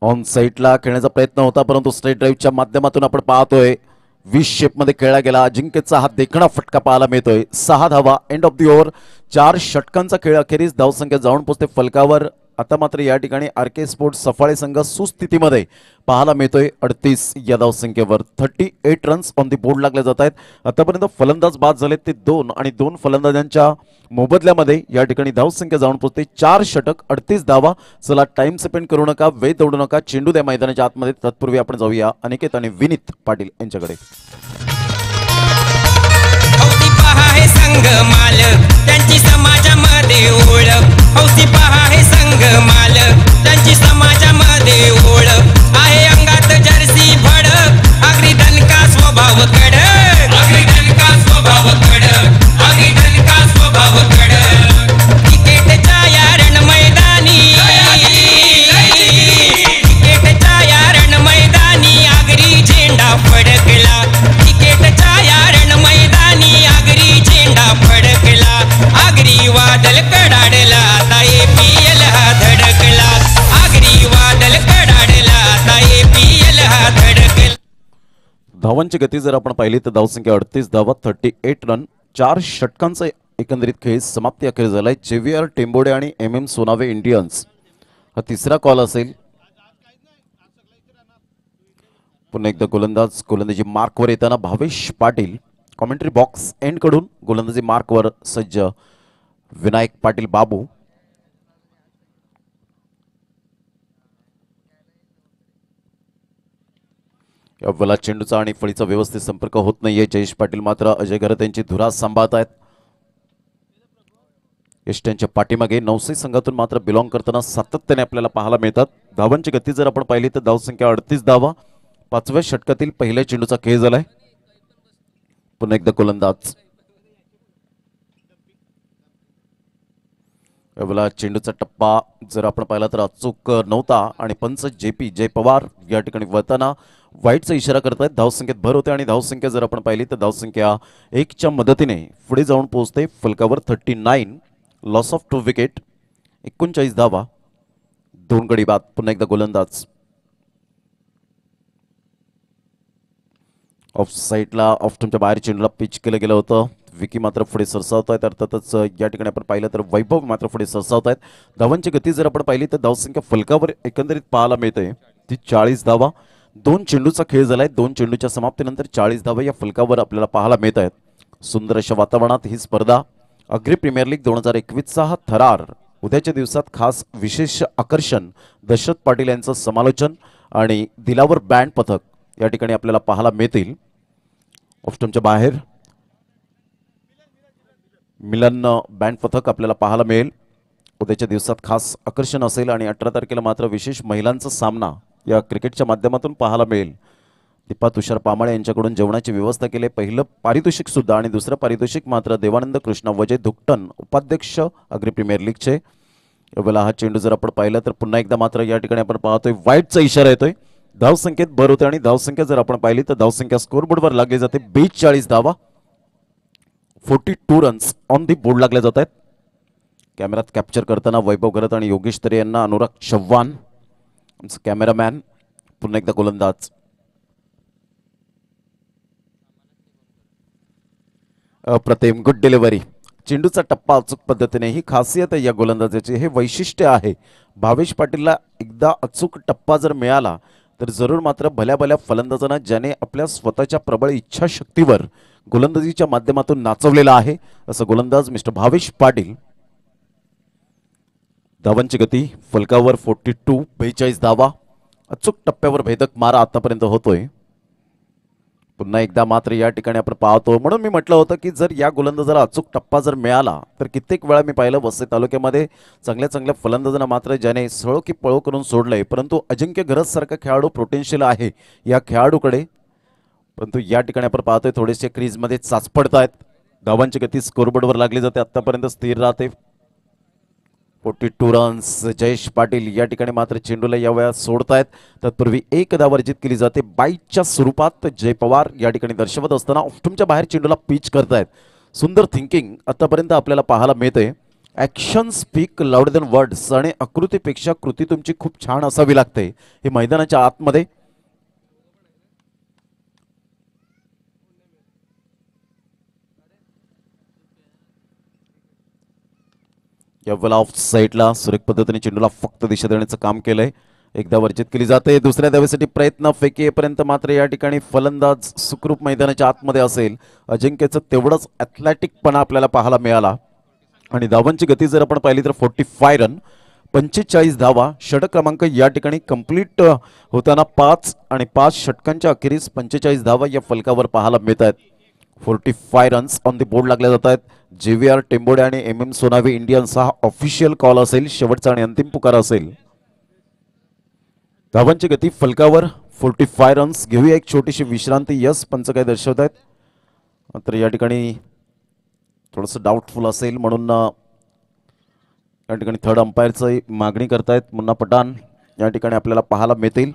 ऑन साईडला खेळण्याचा प्रयत्न होता परंतु स्ट्रेट ड्राईव्हच्या माध्यमातून आपण पाहतोय 20 शेपमध्ये खेळला गेला. अजिंक्यचा हा देखणा फटका पाहायला मिळतोय. 6 धावा एंड ऑफ दी ओव्हर. 4 षटकांचा खेळ अखेरीस धावसंख्या जाऊन पोहोचते फलकावर. आता मात्र या ठिकाणी आरके स्पोर्ट्स सफाळे संघ सुस्थितीमध्ये पाहायला मिळतोय. 38 या धावसंख्येवर 38 रन्स ऑन दी बोर्ड लागले जात आहेत. आतापर्यंत फलंदाज बाद झालेत ते 2 आणि 2 फलंदाजांच्या मोबदल्यामध्ये या ठिकाणी धावसंख्या जाऊन पोहोचते 4 षटक 38 धावा. चला टाइम स्पेंड करू नका, वेळ दौडू नका, चेंडू द्या मैदानाच्या आतमध्ये. तत्पूर्वी आपण जाऊया अनिकेत आणि विनीत पाटील यांच्याकडे. हौसी पहा हे संघ मालक त्यांची समाजामध्ये ओळख. हौसी पहा हे संघ मालक त्यांची समाजामध्ये ओळख. आहे अंगात जर्सी भडक, आगरी दणका स्वभाव कडक. आगरी दणका स्वभाव कडक, आगरी दणका स्वभाव कडक. क्रिकेटच्या या रणमैदानी, क्रिकेटच्या या रणमैदानी आगरी झेंडा फडकला. क्रिकेटच्या या रणमैदानी आगरी झेंडा फडकला. आगरी वादळ कडाडला आता APL हा धडकला. आगरी वादळ कडाडला आता APL हा धडकला. धावांची गती जर आपण पाहिली तर धावसंख्या 38 धावा 38 रन. 4 षटकांचा एकंदरीत खेळ समाप्ती अखेर झालाय. JVR टेंबोडे आणि MM सोनावे इंडियन्स हा तिसरा कॉल असेल. पुन्हा एकदा गोलंदाजी मार्कवर येताना Bhavesh Patil. Commentary box end कडून गोलंदाजी मार्कवर सज्ज विनायक पाटील बाबू. यावेळेला चेंडूचा आणि फळीचा व्यवस्थित संपर्क होत नाहीये. जयेश पाटील मात्र अजय घरत यांची धुरा सांभाळत आहेत. यष्ट्यांच्या पाठीमागे नवसे संघातून मात्र बिलॉंग करताना सातत्याने आपल्याला पाहायला मिळतात. धावांची गती जर आपण पाहिली तर धावसंख्या 38 धावा. 5व्या षटकातील पहिल्या चेंडूचा खेळ झालाय. पुन्हा एकदा गोलंदाज. यावेळेला चेंडूचा टप्पा जर आपण पाहिला तर अचूक नव्हता आणि पंच JP जय पवार या ठिकाणी वळताना वाईटचा इशारा करतायत. धावसंख्येत भर होते आणि धावसंख्या जर आपण पाहिली तर धावसंख्या 1च्या मदतीने पुढे जाऊन पोहोचते फलकावर. 39 लॉस ऑफ 2 विकेट. 39 धावा 2 गडी बाद. पुन्हा एकदा गोलंदाज. ऑफ साईडला ऑफ स्टंपच्या बाहेर चेंडूला पिच केलं गेलं होतं. विकी मात्र पुढे सरसावत आहेत. अर्थातच या ठिकाणी आपण पाहिलं तर वैभव मात्र पुढे सरसावत आहेत. धावांची गती जर आपण पाहिली तर धावसंख्या फलकावर एकंदरीत पाहायला मिळते ती 40 धावा. 2 चेंडूचा खेळ झालाय. 2 चेंडूच्या समाप्तीनंतर 40 धावा या फलकावर आपल्याला पाहायला मिळत आहेत. सुंदर अशा वातावरणात ही स्पर्धा अग्री प्रीमियर लीग 2021चा हा थरार. उद्याच्या दिवसात खास विशेष आकर्षण दशरथ पाटील यांचं समालोचन आणि दिलावर बँड पथक या ठिकाणी आपल्याला पाहायला मिळतील. ऑफस्टमच्या बाहेर मिलन बँड पथक आपल्याला पाहायला मिळेल. उद्याच्या दिवसात खास आकर्षण असेल आणि 18 तारखेला मात्र विशेष महिलांचा सामना या क्रिकेटच्या माध्यमातून पाहायला मिळेल. दीपा तुषार पामाळे यांच्याकडून जेवणाची व्यवस्था केली. पहिलं पारितोषिक सुद्धा आणि दुसरं पारितोषिक मात्र देवानंद कृष्ण वजय धुकटन उपाध्यक्ष अग्री प्रीमियर लीगचे. यावेळेला हा चेंडू जर आपण पाहिला तर पुन्हा एकदा मात्र या ठिकाणी आपण पाहतोय वाईटचा इशारा येतोय. धावसंख्येत भर होते आणि धावसंख्या जर आपण पाहिली तर धावसंख्या स्कोरबोर्डवर लागली जाते 42 धावा. 42 रन्स ऑन दी बोर्ड लागले जात आहेत. कॅमेऱ्यात कॅप्चर करताना वैभव घरत आणि योगेश तरे यांना अनुराग चव्हाण आमचं कॅमेरामॅन. पुन्हा एकदा गोलंदाज. अप्रतिम गुड डिलिव्हरी. चेंडूचा टप्पा अचूक पद्धतीने ही खासियत आहे या गोलंदाजाची. हे वैशिष्ट्य आहे. भावेश पाटीलला एकदा अचूक टप्पा जर मिळाला तर जरूर मात्र भल्या भल्या फलंदाजांना ज्याने आपल्या स्वतःच्या प्रबळ इच्छाशक्तीवर गोलंदाजीच्या माध्यमातून नाचवलेला आहे असं गोलंदाज मिस्टर भावेश पाटील. धावांची गती फलकावर 42 42 धावा. अचूक टप्प्यावर भेदक मारा आतापर्यंत होतोय. पुन्हा एकदा मात्र या ठिकाणी आपण पाहतो, म्हणून मी म्हटलं होतं की जर या गोलंदाजाला अचूक टप्पा जर मिळाला तर कित्येक वेळा मी पाहिलं वसई तालुक्यामध्ये चांगल्या चांगल्या फलंदाजांना मात्र ज्याने सळो की पळो करून सोडलंय, परंतु अजिंक्य घरत सारखा खेळाडू पोटेन्शियल आहे या खेळाडूकडे, परंतु या ठिकाणी आपण पाहतोय थोडेसे क्रीजमध्ये चाचपडतायत. धावांची गती स्कोरबोर्डवर लागली जाते, आतापर्यंत स्थिर राहते. 42 रन्स. जयेश पाटील या ठिकाणी मात्र चेंडूला या वेळा सोडतायत. तत्पूर्वी एक धाव अर्जित केली जाते बाईटच्या स्वरूपात. जय पवार या ठिकाणी दर्शवत असताना ऑफ्टूमच्या बाहेर चेंडूला पिच करतायत. सुंदर थिंकिंग आतापर्यंत आपल्याला पाहायला मिळते. Action speak louder than words आणि आकृतीपेक्षा कृती तुमची खूप छान असावी लागते. हे मैदानाच्या आतमध्ये या वेळेला ऑफ साईडला सुरेख पद्धतीने चेंडूला फक्त दिशा देण्याचं काम केलंय. एकदा वर्जित केली जाते. दुसऱ्या धावेसाठी प्रयत्न फेकीपर्यंत मात्र या ठिकाणी फलंदाज सुखरूप मैदानाच्या आतमध्ये असेल. अजिंक्यचं तेवढंच ॲथलेटिकपणा आपल्याला पाहायला मिळाला. आणि धावांची गती जर आपण पाहिली तर 45 रन, 45 धावा. षटक क्रमांक या ठिकाणी कंप्लीट होताना 5 आणि 5 षटकांच्या अखेरीस 45 धावा या फलकावर पाहायला मिळत आहेत. 45 रन्स ऑन द बोर्ड लागले जात आहेत. JVR टेंबोडे आणि MM सोनावी इंडियन्स हा ऑफिशियल कॉल असेल, शेवटचा आणि अंतिम पुकार असेल. धावांची गती फलकावर 45 रन्स. घेऊया एक छोटीशी विश्रांती. यस पंच काय दर्शवत आहेत, मात्र या ठिकाणी थोडंसं डाऊटफुल असेल म्हणून या ठिकाणी थर्ड अंपायरची मागणी करतायत. मुन्ना पठाण या ठिकाणी आपल्याला पाहायला मिळतील.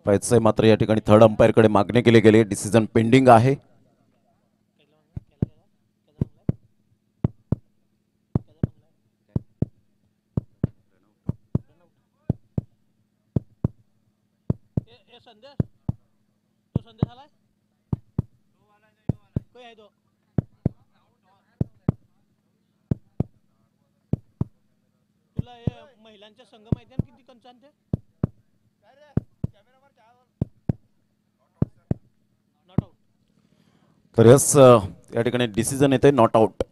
पैसे मात्र या ठिकाणी थर्ड अंपायरकडे मागणी केली गेली. डिसिजन पेंडिंग आहे. महिलांच्या संघ माहिती आहे किती कंच आणते तर यस या ठिकाणी डिसिजन येते नॉट आउट.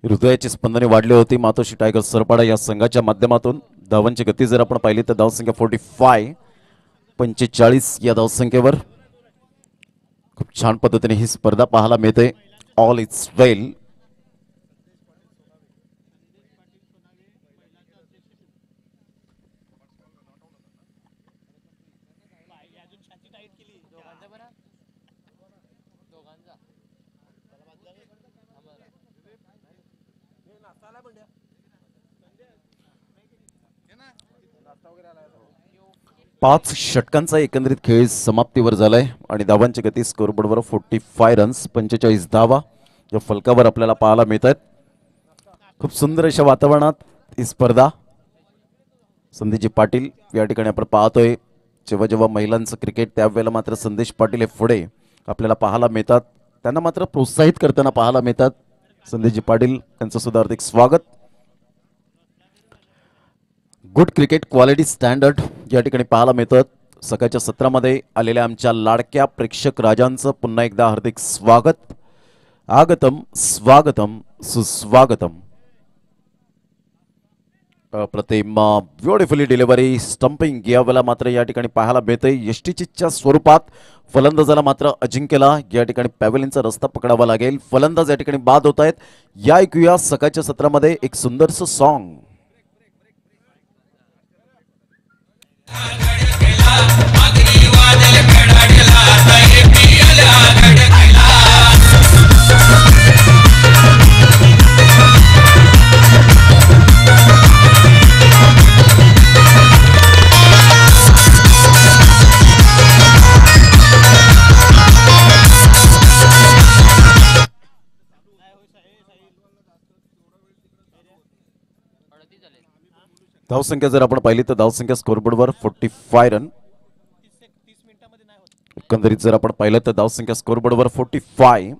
हृदयाची स्पंदने वाढली होती मातोश्री टायगर सरपाडा या संघाच्या माध्यमातून. धावांची गती जर आपण पाहिली तर धावसंख्या 45, 45 या धावसंख्येवर खूप छान पद्धतीने ही स्पर्धा पाहायला मिळते. ऑल इज वेल. पाच षटकांचा एकंदरीत खेळ समाप्तीवर झालाय आणि धावांची गती स्कोरबोर्डवर 45 रन्स, 45 धावा या फलकावर आपल्याला पाहायला मिळत आहेत. खूप सुंदर अशा वातावरणात ही स्पर्धा. संदेशजी पाटील या ठिकाणी आपण पाहतोय. जेव्हा जेव्हा महिलांचं क्रिकेट त्यावेळेला मात्र संदेश पाटील हे पुढे आपल्याला पाहायला मिळतात. त्यांना मात्र प्रोत्साहित करताना पाहायला मिळतात. संदेशजी पाटील यांचं सुद्धा हार्दिक स्वागत. गुड क्रिकेट क्वालिटी स्टँडर्ड या ठिकाणी पाहायला मिळतात. सकाळच्या सत्रामध्ये आलेल्या आमच्या लाडक्या प्रेक्षक राजांचं पुन्हा एकदा हार्दिक स्वागत. आगतम स्वागतम सुस्वागतम. प्रतिम ब्युटिफुली डिलिव्हरी स्टंपिंग यावेळेला मात्र या ठिकाणी पाहायला मिळते. यष्टीचीच्या स्वरूपात फलंदाजाला मात्र अजिंक्यला या ठिकाणी पॅव्हलिनचा रस्ता पकडावा लागेल. फलंदाज या ठिकाणी बाद होत आहेत. या ऐकूया सकाळच्या सत्रामध्ये एक सुंदरसं सॉन्ग. धावसंख्या जर आपण पाहिली तर धावसंख्या स्कोरबोर्डवर 45 रन. एकंदरीत जर आपण पाहिलं तर धावसंख्या स्कोरबोर्डवर 45.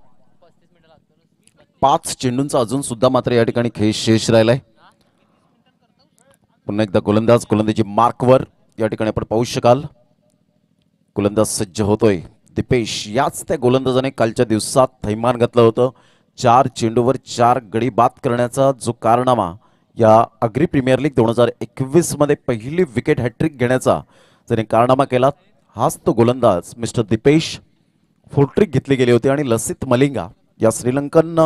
5 चेंडूंचा अजून सुद्धा मात्र या ठिकाणी खेळ शेष राहिलाय. पुन्हा एकदा गोलंदाजी मार्कवर या ठिकाणी आपण पाहू शकाल. गोलंदाज सज्ज होतोय दिपेश. याच त्या गोलंदाजाने कालच्या दिवसात थैमान घातलं होतं. 4 चेंडूवर 4 गडी बाद करण्याचा जो कारनामा या अग्री प्रीमियर लीग 2021 मध्ये पहिली विकेट हॅट्रिक घेण्याचा ज्याने कारनामा केला, हाच तो गोलंदाज मिस्टर दिपेश. फोर्ट्रिक घेतली गेली होती आणि लसित मलिंगा या श्रीलंकन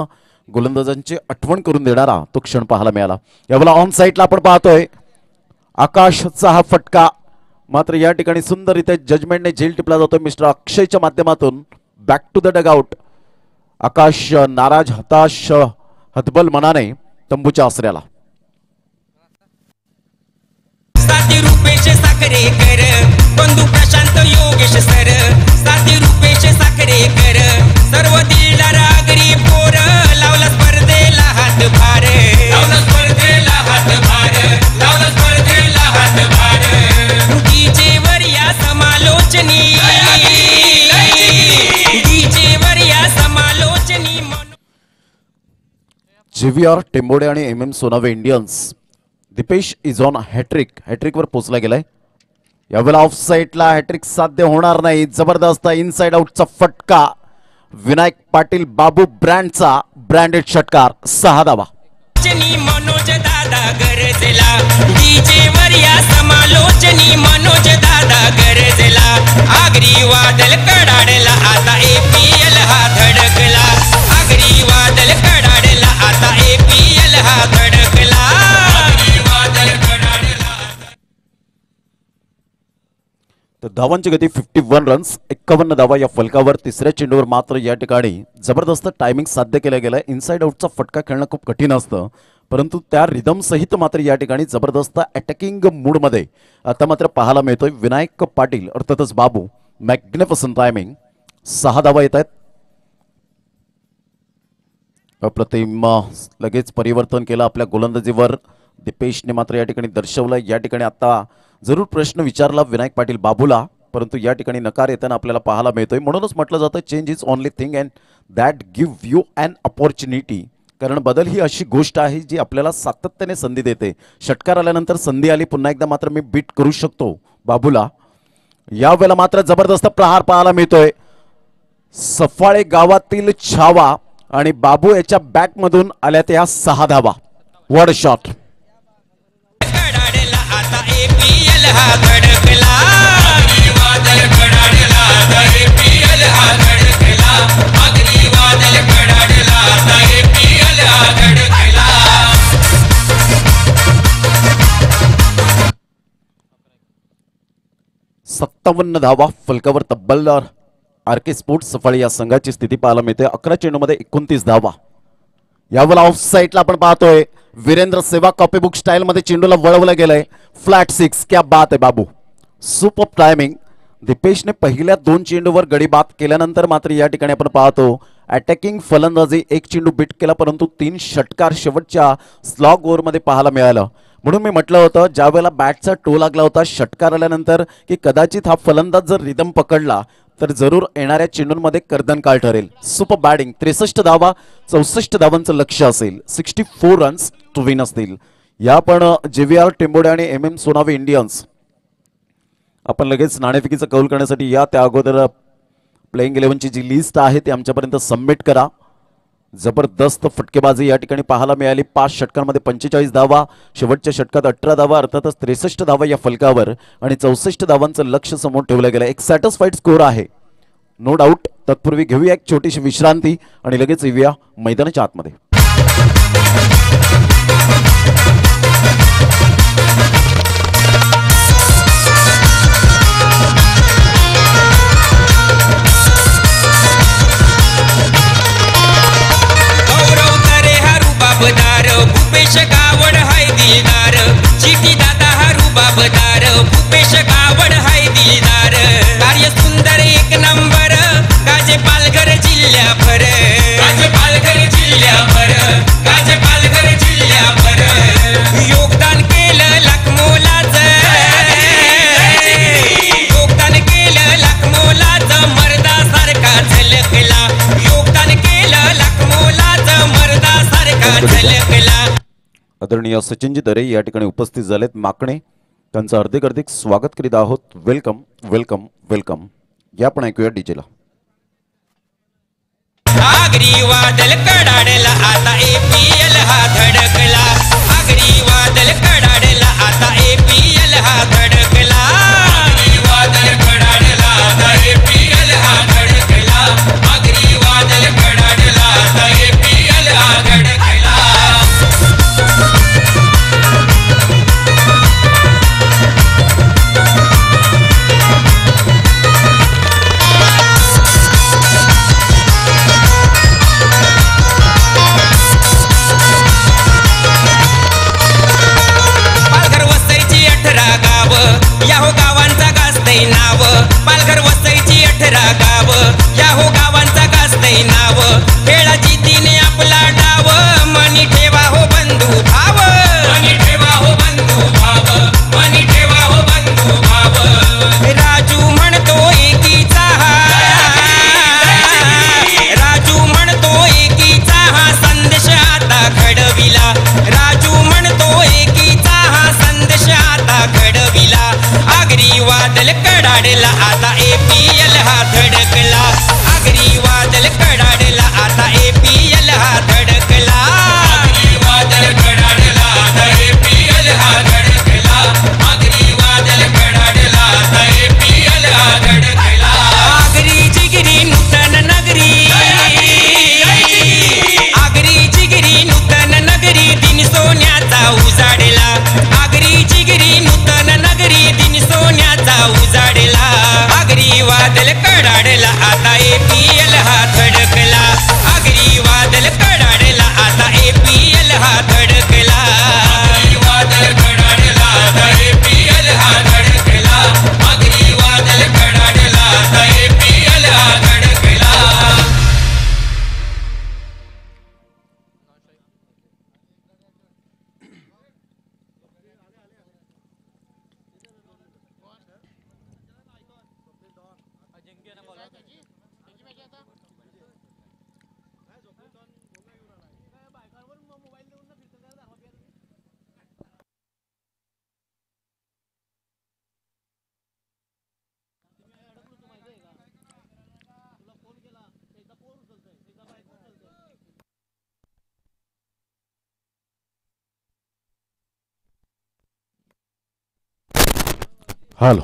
गोलंदाजांची आठवण करून देणारा तो क्षण पाहायला मिळाला. यावेळेला ऑन साईडला आपण पाहतोय आकाशचा हा फटका. मात्र या ठिकाणी सुंदररित्या जजमेंटने झेल टिपला जातोय मिस्टर अक्षयच्या माध्यमातून. Back to the dugout. Akash नाराज, हताश, हतबल मनाने तंबूच्या आसऱ्याला. साथी रुपेश साखरेकर, बंधू प्रशांत योगेश सर, साथी रुपेश साखरेकर, सर्व दिलदार आगरी पोर, लावला स्पर्धेला हातभार, लावला स्पर्धेला हातभार, लावला स्पर्धेला हातभार. डीजे वर या समालोचनी, डीजे वर या समालोचनी. JVR टेंबोडे आणि MM Sonawe Indians. Dipesh is on हॅट्रिकवर पोहोचला गेलाय. यावेळेला ऑफ साईडला हॅट्रिक साध्य होणार नाही. जबरदस्त इनसाइड आउटचा फटका. विनायक पाटील बाबू ब्रँडचा ब्रँडेड षटकार. 6 धावा. मनोज दादा गरजला, डीजे वर या समालोचनी मनोज दादा गरजला. आगरी वादल कडाडला, आता APL हा धडकला. आगरी वादल कडाडला, आता APL हा धडकला. तर धावांची गती 51 रन्स, 51 धावा या फलकावर. तिसऱ्या चेंडूवर मात्र या ठिकाणी जबरदस्त टायमिंग साध्य केलं गेलं. इनसाइड आउटचा फटका खेळणं खूप कठीण असतं, परंतु त्या रिदम सहित मात्र या ठिकाणी जबरदस्त अटॅकिंग मूडमध्ये आता मात्र पाहायला मिळतोय विनायक पाटील अर्थातच बाबू. Magnificent timing. 6 धावा येत आहेत. अप्रतिम लगेच परिवर्तन केलं आपल्या गोलंदाजीवर दिपेशने मात्र या ठिकाणी दर्शवलं. या ठिकाणी आता जरूर प्रश्न विचारला विनायक पाटील बाबूला, परंतु या ठिकाणी नकार येताना आपल्याला पाहायला मिळतोय. म्हणूनच म्हटलं जातं change is only thing and that give you an opportunity. कारण बदल ही अशी गोष्ट आहे जी आपल्याला सातत्याने संधी देते. षटकार आल्यानंतर संधी आली, पुन्हा एकदा मात्र मी बीट करू शकतो बाबूला. यावेळेला मात्र जबरदस्त प्रहार पाहायला मिळतोय. सफाळे गावातील छावा आणि बाबू याच्या बॅटमधून आल्या त्या 6 धावा. What shot. सत्तावन्न धावा फलकावर. तब्बल RK स्पोर्ट्स सफाळी या संघाची स्थिती पाहायला मिळते. 11 चेंडूमध्ये 29 धावा. यावेळेला ऑफ साईडला आपण पाहतोय वीरेंद्र सेवा कॉपीबुक स्टाईल मध्ये चेंडूला वळवलं गेलंय. फ्लॅट 6. क्या बात आहे बाबू. Super timing. दिपेशने पहिल्या 2 चेंडूवर गडी बाद केल्यानंतर मात्र या ठिकाणी आपण पाहतो अटॅकिंग फलंदाजी. 1 चेंडू बीट केला, परंतु 3 षटकार शेवटच्या स्लॉग ओव्हरमध्ये पाहायला मिळालं. म्हणून मी म्हटलं होतं ज्या वेळेला बॅटचा टो लागला होता षटकार आल्यानंतर की कदाचित हा फलंदाज जर रिदम पकडला तर जरूर येणाऱ्या चेंडूंमध्ये कर्दनकाळ ठरेल. Super batting. 63 धावा, 64 धावांचं लक्ष असेल. 64 रन्स टू विन असतील. या पण JVR टेंबोडे आणि MM सोनावे इंडियन्स. आपण लगेच नाणेफेकीचा कौल करण्यासाठी या. त्या अगोदर प्लेइंग 11ची जी लिस्ट आहे ती आमच्यापर्यंत सबमिट करा. जबरदस्त फटकेबाजी या ठिकाणी पाहायला मिळाली. 5 षटकांमध्ये 45 धावा, शेवटच्या षटकात 18 धावा, अर्थातच 63 धावा या फलकावर आणि 64 धावांचं लक्ष समोर ठेवलं गेलं. एक सॅटिस्फाईड स्कोर आहे नो डाऊट. तत्पूर्वी घेऊया एक छोटीशी विश्रांती आणि लगेच येऊया मैदानाच्या आतमध्ये. भूपेश गावड हाय दिलदार. चिठी दादा हरू बाबदार. भूपेश गावड हाय दिलदार. कार्य सुंदर एक नंबर. गाजे पालघर जिल्ह्याभर. गाजे पालघर जिल्ह्याभर. गाजे पालघर जिल्ह्याभर. योगदान केलं लाख मोलाचं. योगदान केलं लाख मोलाचं. मर्दासारखा झलकला. योगदान केलं लाख मोलाचं. आदरणीय सचिनजी दरे या ठिकाणी उपस्थित झालेत माकणे, त्यांचं हार्दिक स्वागत करीत आहोत. Welcome welcome welcome. या पण ऐकूया डीजेला. आगरी वादल कडाडला आता APL हा धडकला. आगरी वादल कडाडला आता APL हा धडकला. आगरी वादल कडाडला आता APL हा धडकला. आगरी वादल कडाडला आता APL हा धडकला. याहो गावांचा गाजतय नाव. पालघर वसईची 18 गाव. याहो गावांचा गाजतय नाव. खेळाची तिने आपला डाव. मनी ठेवा हो बंधू भाव. मनी ठेवा हो बंधू भाव. मनी ठेवा हो बंधू भाव. राजू म्हणतो एकीचा हा. राजू म्हणतो एकीचा हा संदेश आता घडविला. राजू म्हणतो एकीचा हा संदेश आता घडविला. आगरी वादल कडाडला आता APL हा धडकला. आगरी वादल कडाडला आता APL हा धडकला. आगरी वादल कडाडला आता APL हा धडकला. आगरी वादल कडाडला आता APL हा धडकला. आगरी जिगरी नूतन नगरी. आगरी जिगरी नूतन नगरी दिन सोन्याचा उजाडला. आगरी जिगरी नूतन नगरी दिन सोन्याचा उजाडला. आगरी वादल कडाडला आता APL हा धडकला. आगरी वादल कडाडला आता APL हा धडकला. आगरी वादल कडाडला आता APL हा धडकला. आगरी वादल कडाडला आता APL हा धडकला. हॅलो.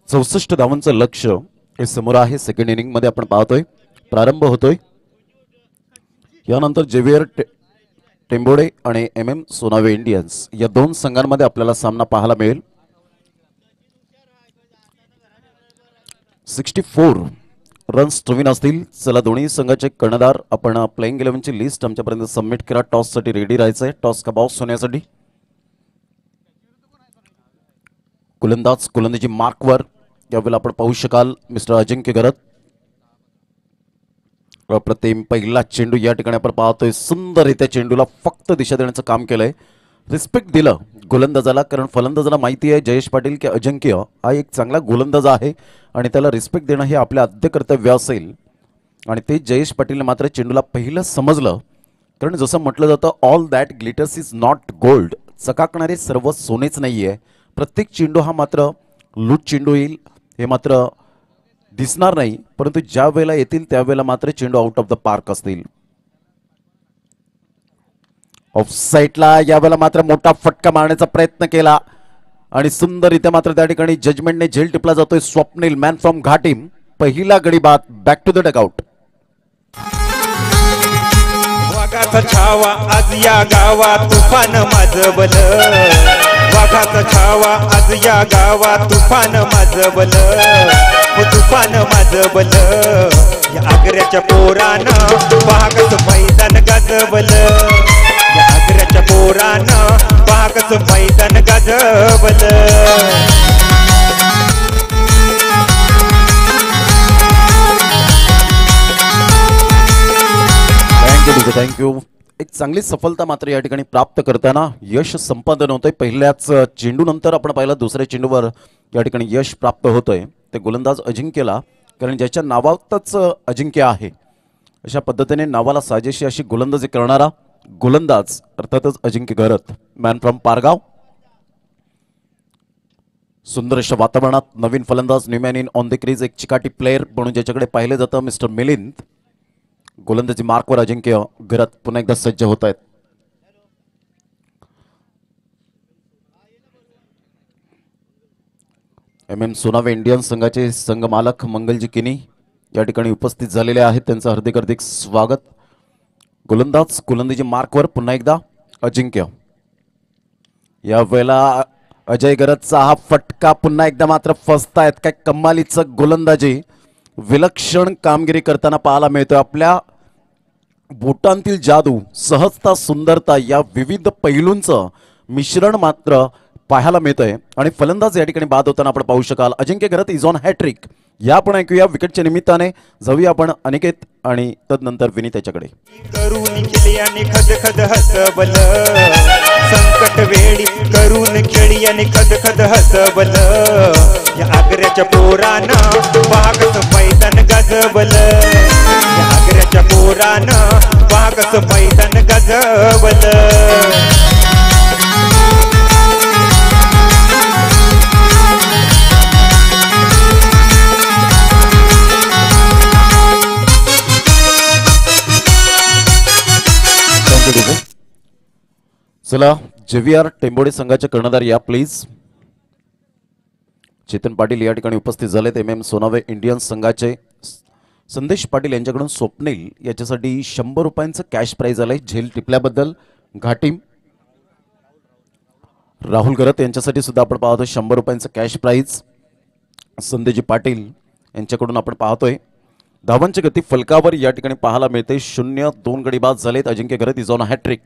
64 धावांचं लक्ष्य हे समोर आहे. सेकंड इनिंग मध्ये आपण पाहतोय प्रारंभ होतोय. यानंतर जेवियर टेंबोडे आणि MM सोनावे इंडियन्स या दोन संघांमध्ये आपल्याला सामना पाहायला मिळेल. 64 रन्स नवीन असतील. चला दोन्ही संघाचे कर्णधार आपण प्लेइंग 11ची लिस्ट आमच्यापर्यंत सबमिट करा. टॉससाठी रेडी राहायचंय. टॉस का बॉक्स होण्यासाठी गोलंदाजी मार्कवर यावेळेला आपण पाहू शकाल मिस्टर अजिंक्य गरत. अप्रतिम पहिला चेंडू या ठिकाणी आपण पाहतोय. सुंदररित्या चेंडूला फक्त दिशा देण्याचं काम केलंय. रिस्पेक्ट दिलं गोलंदाजाला, कारण फलंदाजाला माहिती आहे जयेश पाटील की अजिंक्य हा एक चांगला गोलंदाज आहे आणि त्याला रिस्पेक्ट देणं हे आपल्या आद्य कर्तव्य असेल. आणि ते जयेश पाटीलने मात्र चेंडूला पहिलं समजलं, कारण जसं म्हटलं जातं all that glitters is not gold. चकाकणारे सर्व सोनेच नाही आहे. प्रत्येक चेंडू हा मात्र लूट चेंडू येईल हे मात्र दिसणार नाही, परंतु ज्या वेळेला येतील त्यावेळेला मात्र चेंडू आउट ऑफ द पार्क असतील. ऑफ साईडला यावेळेला मात्र मोठा फटका मारण्याचा प्रयत्न केला आणि सुंदररित्या मात्र त्या ठिकाणी जजमेंटने झेल टिपला जातोय. स्वप्नील मॅन फ्रॉम घाटीम पहिला गडी बाद. Back to the dugout. वाघाचा छावा आज या गावात तुफान माजवल. वाघाचा छावा आज या गावात तुफान माजवल. तुफान माजवल. या आग्र्याच्या पोरानं पाहकच मैदान गाजवल. या आग्र्याच्या पोरानं पाहकच मैदान गाजवल. थँक्यू. एक चांगली सफलता मात्र या ठिकाणी प्राप्त करताना यश संपादन होतंय. पहिल्याच चेंडू नंतर आपण पाहिलं दुसऱ्या चेंडूवर या ठिकाणी यश प्राप्त होतंय ते गोलंदाज अजिंक्यला, कारण ज्याच्या नावातच अजिंक्य आहे अशा पद्धतीने नावाला साजेशी अशी गोलंदाजी करणारा गोलंदाज अर्थातच अजिंक्य घरत, मॅन फ्रॉम पारगाव. सुंदर अशा वातावरणात नवीन फलंदाज new man in on the crease, एक चिकाटी प्लेअर म्हणून ज्याच्याकडे पाहिले जातं मिस्टर मिलिंद. गोलंदाजी मार्कवर अजिंक्य घरत पुन्हा एकदा सज्ज होत आहेत. MM सोनावे इंडियन संघाचे संघ मालक मंगलजी किनी या ठिकाणी उपस्थित झालेले आहेत. त्यांचं हार्दिक हार्दिक स्वागत. गोलंदाजी मार्कवर पुन्हा एकदा अजिंक्य. या वेळेला अजय गरजचा हा फटका पुन्हा एकदा मात्र फसतायत. काय कमालीचं गोलंदाजी, विलक्षण कामगिरी करताना पाहायला मिळतोय. आपल्या बोटांतील जादू, सहजता, सुंदरता या विविध पैलूंचं मिश्रण मात्र पाहायला मिळतंय आणि फलंदाज या ठिकाणी बाद होताना आपण पाहू शकाल. अजिंक्य घरत इज ऑन हॅट्रिक. या आपण ऐकूया विकेटच्या निमित्ताने. जाऊया आपण अनिकेत आणि तदनंतर विनीत याच्याकडे. करून खेळी आणि खद खद हसबल, संकट वेळी करून खेळी आणि खद खद हसबल. या आग्र्याच्या पोरानं वाघच मैदान गाजवल, या आग्र्याच्या पोरानं वाघच मैदान गाजवल. चला JVR टेंबोडे संघाचे कर्णधार या प्लीज. चेतन पाटील या ठिकाणी उपस्थित झालेत. MM सोनावे इंडियन संघाचे संदेश पाटील यांच्याकडून स्वप्नील याच्यासाठी 100 रुपयांचं कॅश प्राइज आलंय झेल टिपल्याबद्दल. घाटीम राहुल गरत यांच्यासाठी सुद्धा आपण पाहतोय 100 रुपयांचं कॅश प्राइज. संदेश पाटील यांच्याकडून आपण पाहतोय. धावांची गती फलकावर या ठिकाणी पाहायला मिळते. 0-2 गडी बाद झालेत. अजिंक्य घरत इज ऑन हॅट्रिक.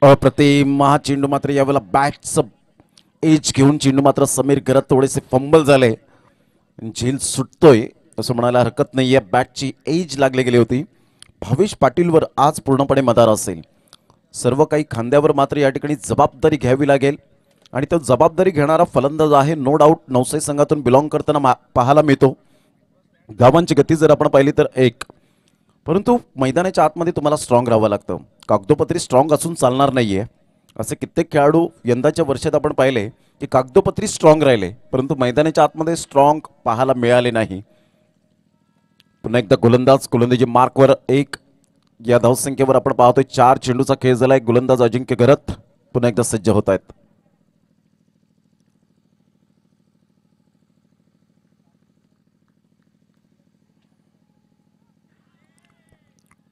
अप्रतिम हा चेंडू मात्र यावेळेला बॅटचं एज घेऊन चेंडू मात्र समीर घरत थोडेसे फंबल झाले. झेल सुटतोय असं म्हणायला हरकत नाहीये. बॅटची एज लागली गेली होती. भावेश पाटीलवर आज पूर्णपणे मदार असेल. सर्व काही खांद्यावर मात्र या ठिकाणी जबाबदारी घ्यावी लागेल आणि तो जबाबदारी घेणारा फलंदाज आहे नो डाऊट नवसाई संघातून बिलॉंग करताना पाहायला मिळतो. धावांची गती जर आपण पाहिली तर 1, परंतु मैदानाच्या आतमध्ये तुम्हाला स्ट्रॉंग राहावं लागतं. कागदोपत्री स्ट्रॉंग असून चालणार नाहीये. असे कित्येक खेळाडू यंदाच्या वर्षात आपण पाहिले की कागदोपत्री स्ट्रॉंग राहिले परंतु मैदानाच्या आतमध्ये स्ट्रॉंग पाहायला मिळाले नाही. पुन्हा एकदा गोलंदाजी मार्कवर 1. या धावसंख्येवर आपण पाहतोय 4 चेंडूचा खेळ झालाय. गोलंदाज अजिंक्य घरत पुन्हा एकदा सज्ज होत आहेत.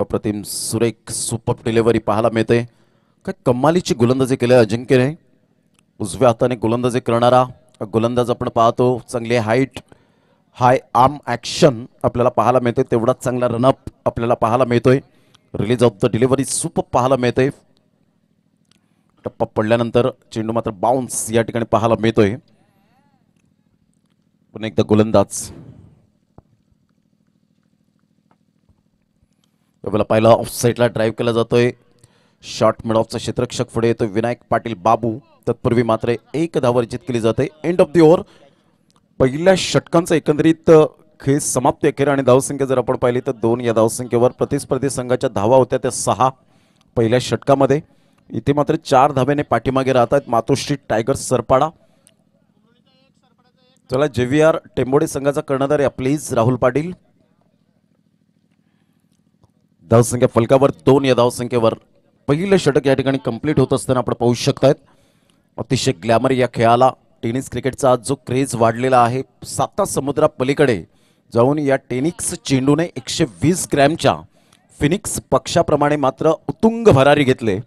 अप्रतिम सुरेख सुपर डिलिव्हरी पाहायला मिळते. काय कमालीची गोलंदाजी केली अजिंक्यने. उजव्या हाताने गोलंदाजी करणारा गोलंदाज आपण पाहतो. चांगली हाईट, हाय आर्म ॲक्शन आपल्याला पाहायला मिळते. तेवढाच चांगला रनअप आपल्याला पाहायला मिळतोय. Release of the delivery super पाहायला मिळते. टप्पा पडल्यानंतर चेंडू मात्र बाउन्स या ठिकाणी पाहायला मिळतोय. पुन्हा एकदा गोलंदाज. यावेळेला पहिला ऑफसाईडला ड्राईव्ह केला जातोय. शॉट मिडऑफचा क्षेत्ररक्षक पुढे येतोय विनायक पाटील बाबू. तत्पूर्वी मात्र 1 धाव अर्जित केली जाते. End of the over. पहिल्या षटकांचा एकंदरीत खेळ समाप्ती अखेर आणि धावसंख्या जर आपण पाहिली तर 2. या धावसंख्येवर प्रतिस्पर्धी संघाच्या धावा होत्या त्या 6 पहिल्या षटकामध्ये. इथे मात्र 4 धाव्याने पाठीमागे राहतात मातोश्री टायगर्स सरपाडा. चला JVR टेंबोडे संघाचा कर्णधार आहे प्लीज राहुल पाटील. धावसंख्या फलकावर 2. या धावसंख्येवर पहिलं षटक या ठिकाणी कंप्लीट होत असताना आपण पाहू शकतायत. अतिशय ग्लॅमर या खेळाला. टेनिस क्रिकेटचा आज जो क्रेज वाढलेला आहे 7 समुद्रा पलीकडे जाऊन या टेनिक्स चेंडूने 120 ग्रॅमच्या फिनिक्स पक्षाप्रमाणे मात्र उत्तुंग भरारी घेतले.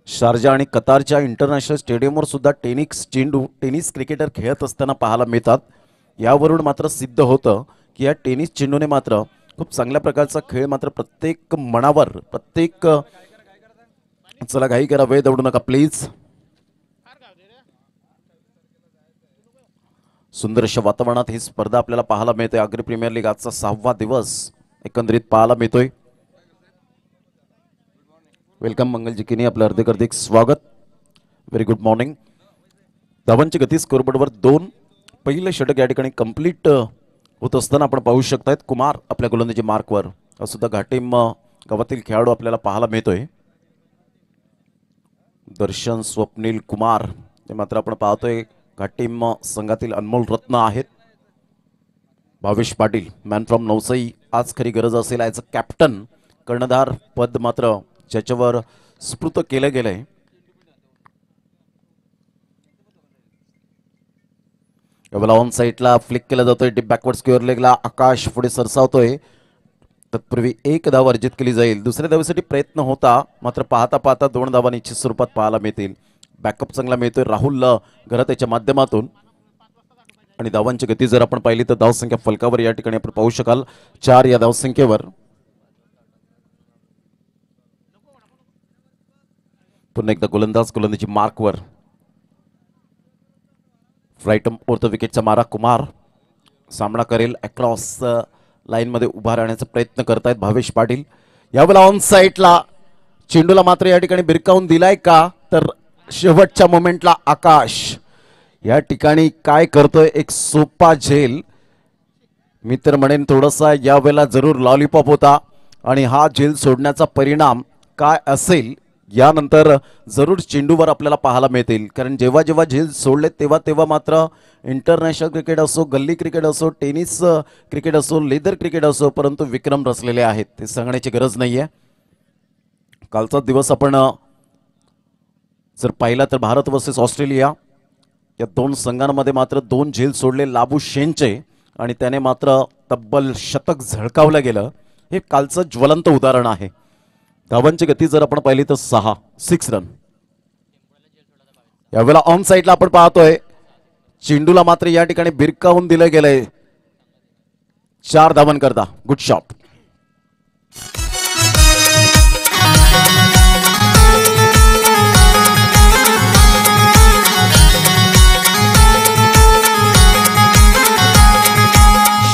शारजा आणि कतारच्या इंटरनॅशनल स्टेडियमवर सुद्धा टेनिस क्रिकेटर खेळत असताना पाहायला मिळतात. यावरून मात्र सिद्ध होतं की या टेनिस चेंडूने मात्र खूप चांगल्या प्रकारचा खेळ मात्र प्रत्येक मनावर प्रत्येक. चला घाई करा, वेळ दौडू नका प्लीज. सुंदर अशा वातावरणात ही स्पर्धा आपल्याला पाहायला मिळते. आग्री प्रीमियर लीग आजचा 6वा दिवस एकंदरीत पाहायला मिळतोय. वेलकम मंगलजी किनी, आपलं हार्दिक स्वागत. Very good morning. धावांची गती स्कोरबोर्डवर 2. पहिलं षटक या ठिकाणी कंप्लीट होत असताना आपण पाहू शकतायत. कुमार आपल्या गोलंदाजी मार्कवर. हा सुद्धा घाटीम गावातील खेळाडू आपल्याला पाहायला मिळतोय. दर्शन स्वप्नील कुमार ते मात्र आपण पाहतोय घाटीम संघातील अनमोल रत्न आहेत. भावेश पाटील मॅन फ्रॉम नवसई आज खरी गरज असेल ॲज अ कॅप्टन कर्णधार पद मात्र ज्याच्यावर स्फूर्त केलं गेलंय. ऑन साईडला फ्लिक केला जातोय. डीप बॅकवर्ड स्क्वेअर लेगला आकाश पुढे सरसावतोय. तत्पूर्वी एक धाव अर्जित केली जाईल. दुसऱ्या धावेसाठी प्रयत्न होता मात्र पाहता पाहता 2 धावा निश्चित स्वरूपात पाहायला मिळतील. बॅकअप चांगला मिळतोय राहुल घरात याच्या माध्यमातून आणि धावांची गती जर आपण पाहिली तर धावसंख्या फलकावर या ठिकाणी आपण पाहू शकाल 4 या धावसंख्येवर. पुन्हा एकदा गोलंदाजी मार्कवर राईट ओव्हर द विकेटचा मारा कुमार सामना करेल. अक्रॉस लाईन मध्ये उभा राहण्याचा प्रयत्न करतायत भावेश पाटील. यावेळेला ऑन साईडला चेंडूला मात्र या ठिकाणी भिरकावून दिलाय का तर शेवटच्या मोमेंटला आकाश या ठिकाणी काय करतोय एक सोपा झेल. मी तर म्हणेन थोडासा यावेळेला जरूर लॉलीपॉप होता आणि हा झेल सोडण्याचा परिणाम काय असेल यानंतर जरूर चेंडूवर आपल्याला पाहायला मिळतील. कारण जेव्हा जेव्हा झेल सोडले तेव्हा तेव्हा मात्र इंटरनॅशनल क्रिकेट असो गल्ली क्रिकेट असो टेनिस क्रिकेट असो लेदर क्रिकेट असो परंतु विक्रम रचलेले आहेत ते सांगण्याची गरज नाहीये. कालचा दिवस आपण जर पाहिला तर भारत वर्सेस ऑस्ट्रेलिया या 2 संघांमध्ये मात्र 2 झेल सोडले लाबू शेनचे आणि त्याने मात्र तब्बल शतक झळकावलं गेलं. हे कालचं ज्वलंत उदाहरण आहे. धावांची गती जर आपण पाहिली तर 6 रन. यावेळेला ऑन साईडला आपण पाहतोय चेंडूला मात्र या ठिकाणी भिरकावून दिलं गेलंय 4 धावांकरता. Good shot.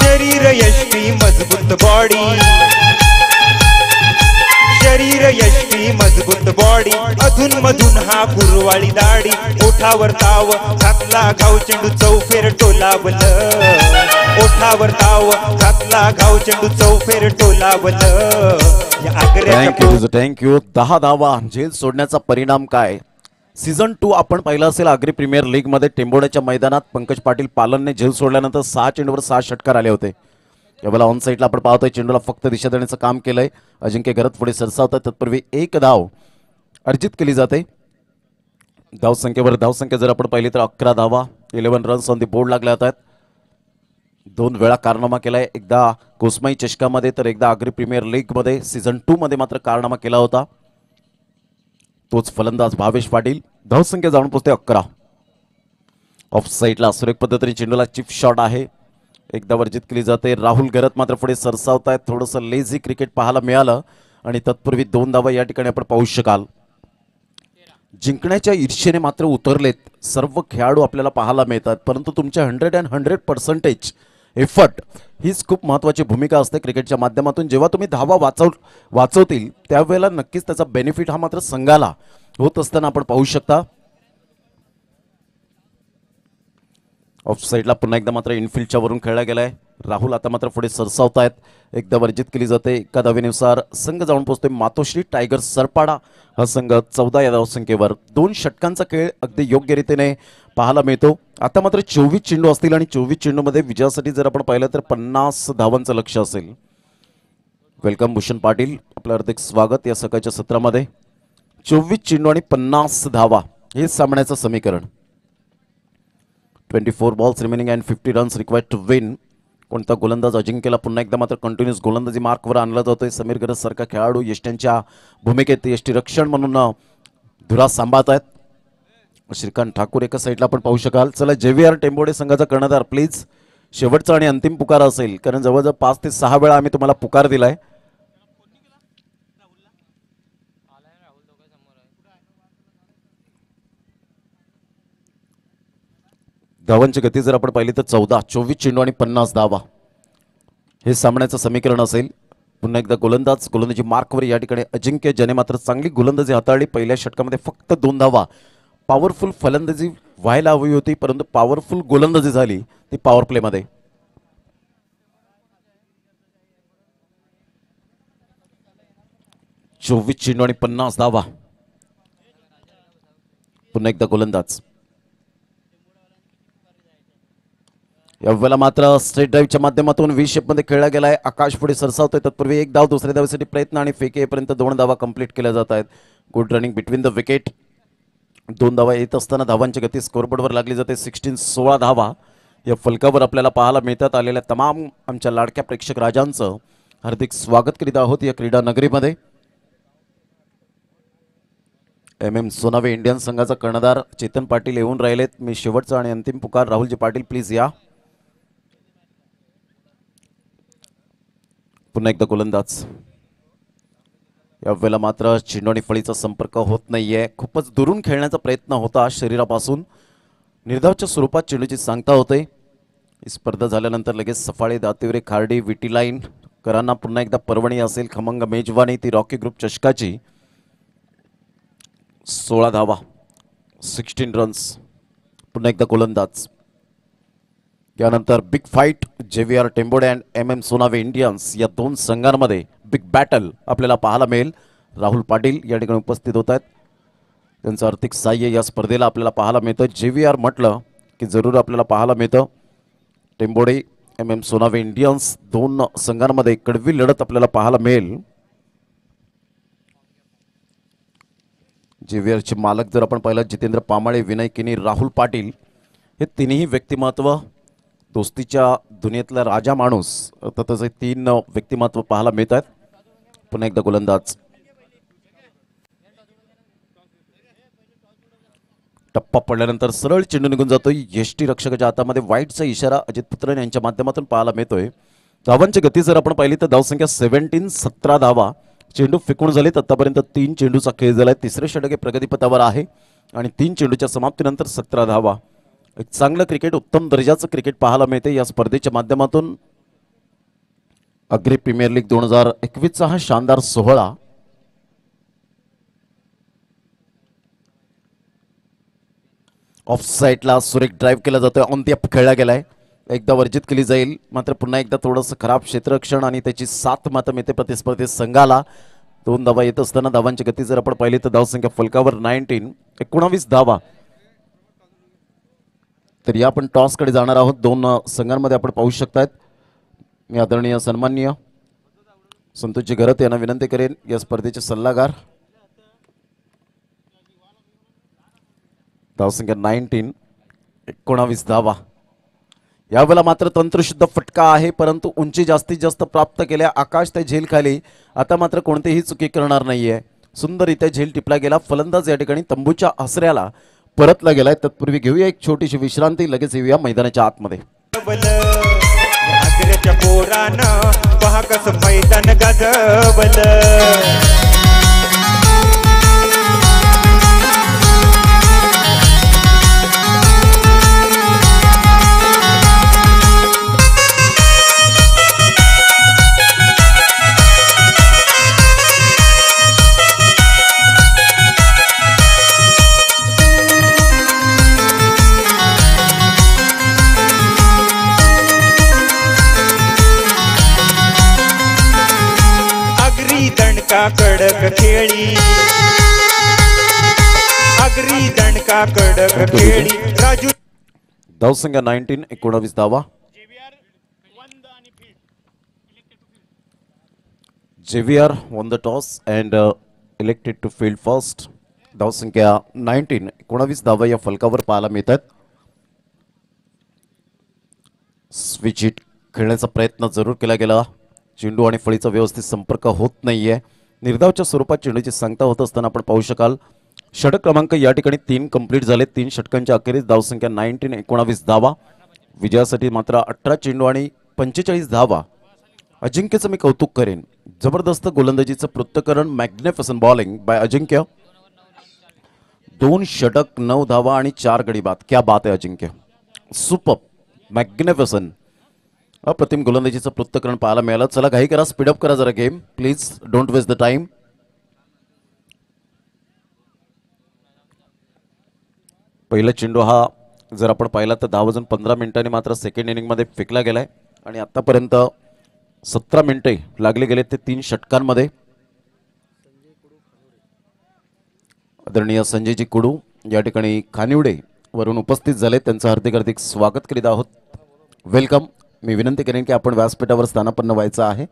शरीर यष्टी मजबूत बॉडी शरीर यष्टी मजबूत बॉडी अधून मधून हा गुरवाळी दाढी ओठावर ताव घातला घाव चेंडू चौफेर टोलावलं ओठावर ताव घातला घाव चेंडू चौफेर टोलावलं. या आग्र्याच्या थँक्यू. 10 धावा झेल सोडण्याचा परिणाम काय. सीझन 2 आपण पाहिलं असेल आग्री प्रीमियर लीग मध्ये टेंबोड्याच्या मैदानात पंकज पाटील पालनने झेल सोडल्यानंतर 6 चेंडूवर 6 षटकार आले होते. यावेळेला ऑन साईडला आपण पाहतोय चेंडूला फक्त दिशा देण्याचं काम केलंय. अजिंक्य घरात पुढे सरसावतात. तत्पूर्वी 1 धाव अर्जित केली जाते. धावसंख्या जर आपण पाहिली तर 11 धावा 11 रन्स ऑन दी बोर्ड लागल्या जातात. 2 वेळा कारनामा केलाय. एकदा कोसमाई चषकामध्ये तर एकदा आग्री प्रीमियर लीग मध्ये सीझन 2 मध्ये मात्र कारनामा केला होता. तोच फलंदाज भावेश पाटील. धावसंख्या जाऊन पोहोचते 11. ऑफ साईडला सुरेख पद्धतीने चेंडूला चिप शॉट आहे. एकदा वर्जित केली जाते. राहुल घरात मात्र पुढे सरसावतायत. थोडंसं लेझी क्रिकेट पाहायला मिळालं आणि तत्पूर्वी 2 धावा या ठिकाणी आपण पाहू शकाल. जिंकण्याच्या ईर्षेने मात्र उतरलेत सर्व खेळाडू आपल्याला पाहायला मिळतात परंतु तुमच्या 100% एफर्ट हीच खूप महत्त्वाची भूमिका असते क्रिकेटच्या माध्यमातून. जेव्हा तुम्ही धावा वाचवतील त्यावेळेला नक्कीच त्याचा बेनिफिट हा मात्र संघाला होत असताना आपण पाहू शकता. ऑफ साईडला पुन्हा एकदा मात्र इनफिल्डच्या वरून खेळला गेलाय. राहुल आता मात्र पुढे सरसावतायत. एकदा वर्जित केली जाते. एका धावेनुसार संघ जाऊन पोहोचतोय मातोश्री टायगर सरपाडा. हा संघ 14 या धावसंख्येवर. 2 षटकांचा खेळ अगदी योग्य रीतीने पाहायला मिळतो. आता मात्र 24 चेंडू असतील आणि 24 चेंडूमध्ये विजयासाठी जर आपण पाहिलं तर 50 धावांचं लक्ष असेल. वेलकम भूषण पाटील आपलं हार्दिक स्वागत या सकाळच्या सत्रामध्ये. 24 चेंडू आणि 50 धावा हे सामन्याचं समीकरण. 24 balls remaining and 50 runs required to win. कोणता गोलंदाज अजिंक्यला पुन्हा एकदा मात्र कंटिन्यूस गोलंदाजी मार्कवर आणला जातोय. समीर गरज सारखा खेळाडू यष्ट्यांच्या भूमिकेत यष्टी रक्षण म्हणून धुरा सांभाळत आहेत. श्रीकांत ठाकूर एका साईडला आपण पाहू शकाल. चला JVR टेंबोडे संघाचा कर्णधार प्लीज शेवटचा आणि अंतिम पुकार असेल कारण जवळजवळ 5 ते 6 वेळा आम्ही तुम्हाला पुकार दिलाय. धावांची गती जर आपण पाहिली तर 14. 24 चेंडू आणि 50 धावा हे सामन्याचं समीकरण असेल. पुन्हा एकदा गोलंदाजी मार्कवर या ठिकाणी अजिंक्य ज्याने मात्र चांगली गोलंदाजी हाताळली. पहिल्या षटकामध्ये फक्त 2 धावा. पॉवरफुल फलंदाजी व्हायला हवी होती परंतु पॉवरफुल गोलंदाजी झाली ती पॉवर प्लेमध्ये. 24 चेंडू आणि 50 धावा. पुन्हा एकदा गोलंदाज. यावेळेला मात्र स्ट्रेट ड्राईव्हच्या माध्यमातून व्ही शेपमध्ये खेळला गेलाय. आकाश पुढे सरसावतोय. तत्पूर्वी एक धाव दुसऱ्या धावेसाठी प्रयत्न आणि फेके येईपर्यंत 2 धावा कंप्लीट केल्या जात आहेत. Good running between the wicket. 2 धावा येत असताना धावांची गती स्कोरबोर्डवर लागली जाते. 16 धावा या फलकावर आपल्याला पाहायला मिळतात. आलेल्या तमाम आमच्या लाडक्या प्रेक्षक राजांचं हार्दिक स्वागत करीत आहोत या क्रीडा नगरीमध्ये. MM सोनावे इंडियन संघाचा कर्णधार चेतन पाटील येऊन राहिलेत. मी शेवटचा आणि अंतिम पुकार राहुलजी पाटील प्लीज या. पुन्हा एकदा गोलंदाज. यावेळेला मात्र चेंडू आणि फळीचा संपर्क होत नाहीये. खूपच दुरून खेळण्याचा प्रयत्न होता शरीरापासून. निर्धावच्या स्वरूपात चेंडूची सांगता होते. ही स्पर्धा झाल्यानंतर लगेच सफाळे, दातिवरे, खार्डी, विटी लाईन करांना पुन्हा एकदा पर्वणी असेल. खमंग मेजवानी ती रॉकी ग्रुप चषकाची. 16 धावा 16 रन्स. पुन्हा एकदा गोलंदाज. त्यानंतर big fight JVR Tembode and MM Sonawe Indians या 2 संघांमध्ये बिग बॅटल आपल्याला पाहायला मिळेल. राहुल पाटील या ठिकाणी उपस्थित होत आहेत. त्यांचं आर्थिक साह्य या स्पर्धेला आपल्याला पाहायला मिळतं. JVR म्हटलं की जरूर आपल्याला पाहायला मिळतं. टेंबोडे MM सोनावे इंडियन्स 2 संघांमध्ये कडवी लढत आपल्याला पाहायला मिळेल. JVRचे मालक जर आपण पाहिलं जितेंद्र पामाळे, विनय किनी, राहुल पाटील हे तिन्ही व्यक्तिमत्व दोस्तीच्या दुनियेतला राजा माणूस तसे 3 व्यक्तिमत्व पाहायला मिळत आहेत. पुन्हा एकदा गोलंदाज. टप्पा पडल्यानंतर सरळ चेंडू निघून जातोय. यष्टी रक्षकाच्या हातामध्ये वाईटचा इशारा अजित पुत्रन यांच्या माध्यमातून पाहायला मिळतोय. धावांची गती जर आपण पाहिली तर धावसंख्या 17 धावा. चेंडू फेकून झालेत. आतापर्यंत 3 चेंडूचा खेळ झालाय. तिसरे षटक हे प्रगतीपथावर आहे आणि 3 चेंडूच्या समाप्तीनंतर 17 धावा. एक चांगलं क्रिकेट, उत्तम दर्जाचं क्रिकेट पाहायला मिळते या स्पर्धेच्या माध्यमातून. अग्री प्रीमियर लीग 2021चा हा शानदार सोहळा. ऑफ साईडला सुरेख ड्राईव्ह केला जातोय. ऑन दी अप खेळला गेलाय. एकदा वर्जित केली जाईल. मात्र पुन्हा एकदा थोडंसं खराब क्षेत्ररक्षण आणि त्याची 7 मात्र मिळते प्रतिस्पर्धी संघाला. 2 धावा येत असताना धावांची गती जर आपण पाहिली तर धावसंख्या फलकावर 19 धावा. तर या आपण टॉसकडे जाणार आहोत. 2 संघांमध्ये आपण पाहू शकतात. मी आदरणीय सन्माननीय संतोषजी घरत यांना विनंती करेन या स्पर्धेचे सल्लागार. धावसंख्या 19 धावा. यावेळेला मात्र तंत्रशुद्ध फटका आहे परंतु उंची जास्तीत जास्त प्राप्त केल्या. आकाश त्या झेल खाली आता मात्र कोणतीही चुकी करणार नाहीये. सुंदररित्या झेल टिपला गेला. फलंदाज या ठिकाणी तंबूच्या आसऱ्याला परतला गेलाय. तत्पूर्वी घेऊया एक छोटीशी विश्रांती. लगेच येऊया मैदानाच्या आतमध्ये. पोरानं पहा कसं मैदान गाजवलं. कडक खेळी अग्री दणका कडक खेळी. राजू. धावसंख्या 19 धावा. JVR won the toss and elected to field first. धावसंख्या 19 धावा या फलकावर पाहायला मिळतात. स्विच हिट खेळण्याचा प्रयत्न जरूर केला गेला. चेंडू आणि फळीचा व्यवस्थित संपर्क होत नाहीये. निर्धावच्या स्वरूपात चेंडूची सांगता होत असताना आपण पाहू शकाल. षटक क्रमांक या ठिकाणी 3 कंप्लीट झाले. 3 षटकांच्या अखेरीस धावसंख्या 19 धावा. विजयासाठी मात्र 18 चेंडू आणि 45 धावा. अजिंक्यचं मी कौतुक करेन. जबरदस्त गोलंदाजीचं पृथक्करण. मॅग्निफिसंट बॉलिंग बाय अजिंक्य. 2 षटक 9 धावा आणि 4 गडी बाद. क्या बात आहे अजिंक्य. Super magnificent. अप्रतिम गोलंदाजीचं पृथक्करण पाहायला मिळालं. चला घाई करा, स्पीडअप करा जरा game please. Don't waste the time. पहिला चेंडू हा जर आपण पाहिला तर 10 वाजून 15 मिनिटांनी मात्र सेकंड इनिंगमध्ये फेकला गेलाय आणि आतापर्यंत 17 मिनिटे लागले गेले ते 3 षटकांमध्ये. आदरणीय संजयजी कुडू या ठिकाणी खानिवडे वरून उपस्थित झाले, त्यांचं हार्दिक हार्दिक स्वागत करीत आहोत. वेलकम. मी विनंती करेन की आपण व्यासपीठावर स्थानापन्न व्हायचं आहे.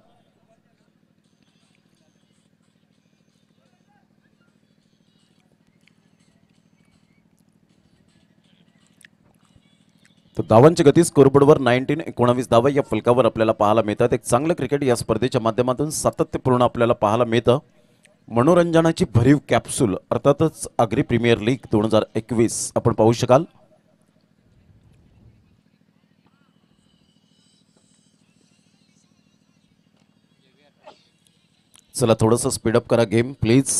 तर धावांची गती स्कोरबोर्डवर 19 धावा या फलकावर आपल्याला पाहायला मिळतात. एक चांगलं क्रिकेट या स्पर्धेच्या माध्यमातून सातत्यपूर्ण आपल्याला पाहायला मिळतं. मनोरंजनाची भरीव कॅप्सूल अर्थातच आग्री प्रीमियर लीग 2021 आपण पाहू शकाल. चला थोडंसं स्पीडअप करा गेम प्लीज,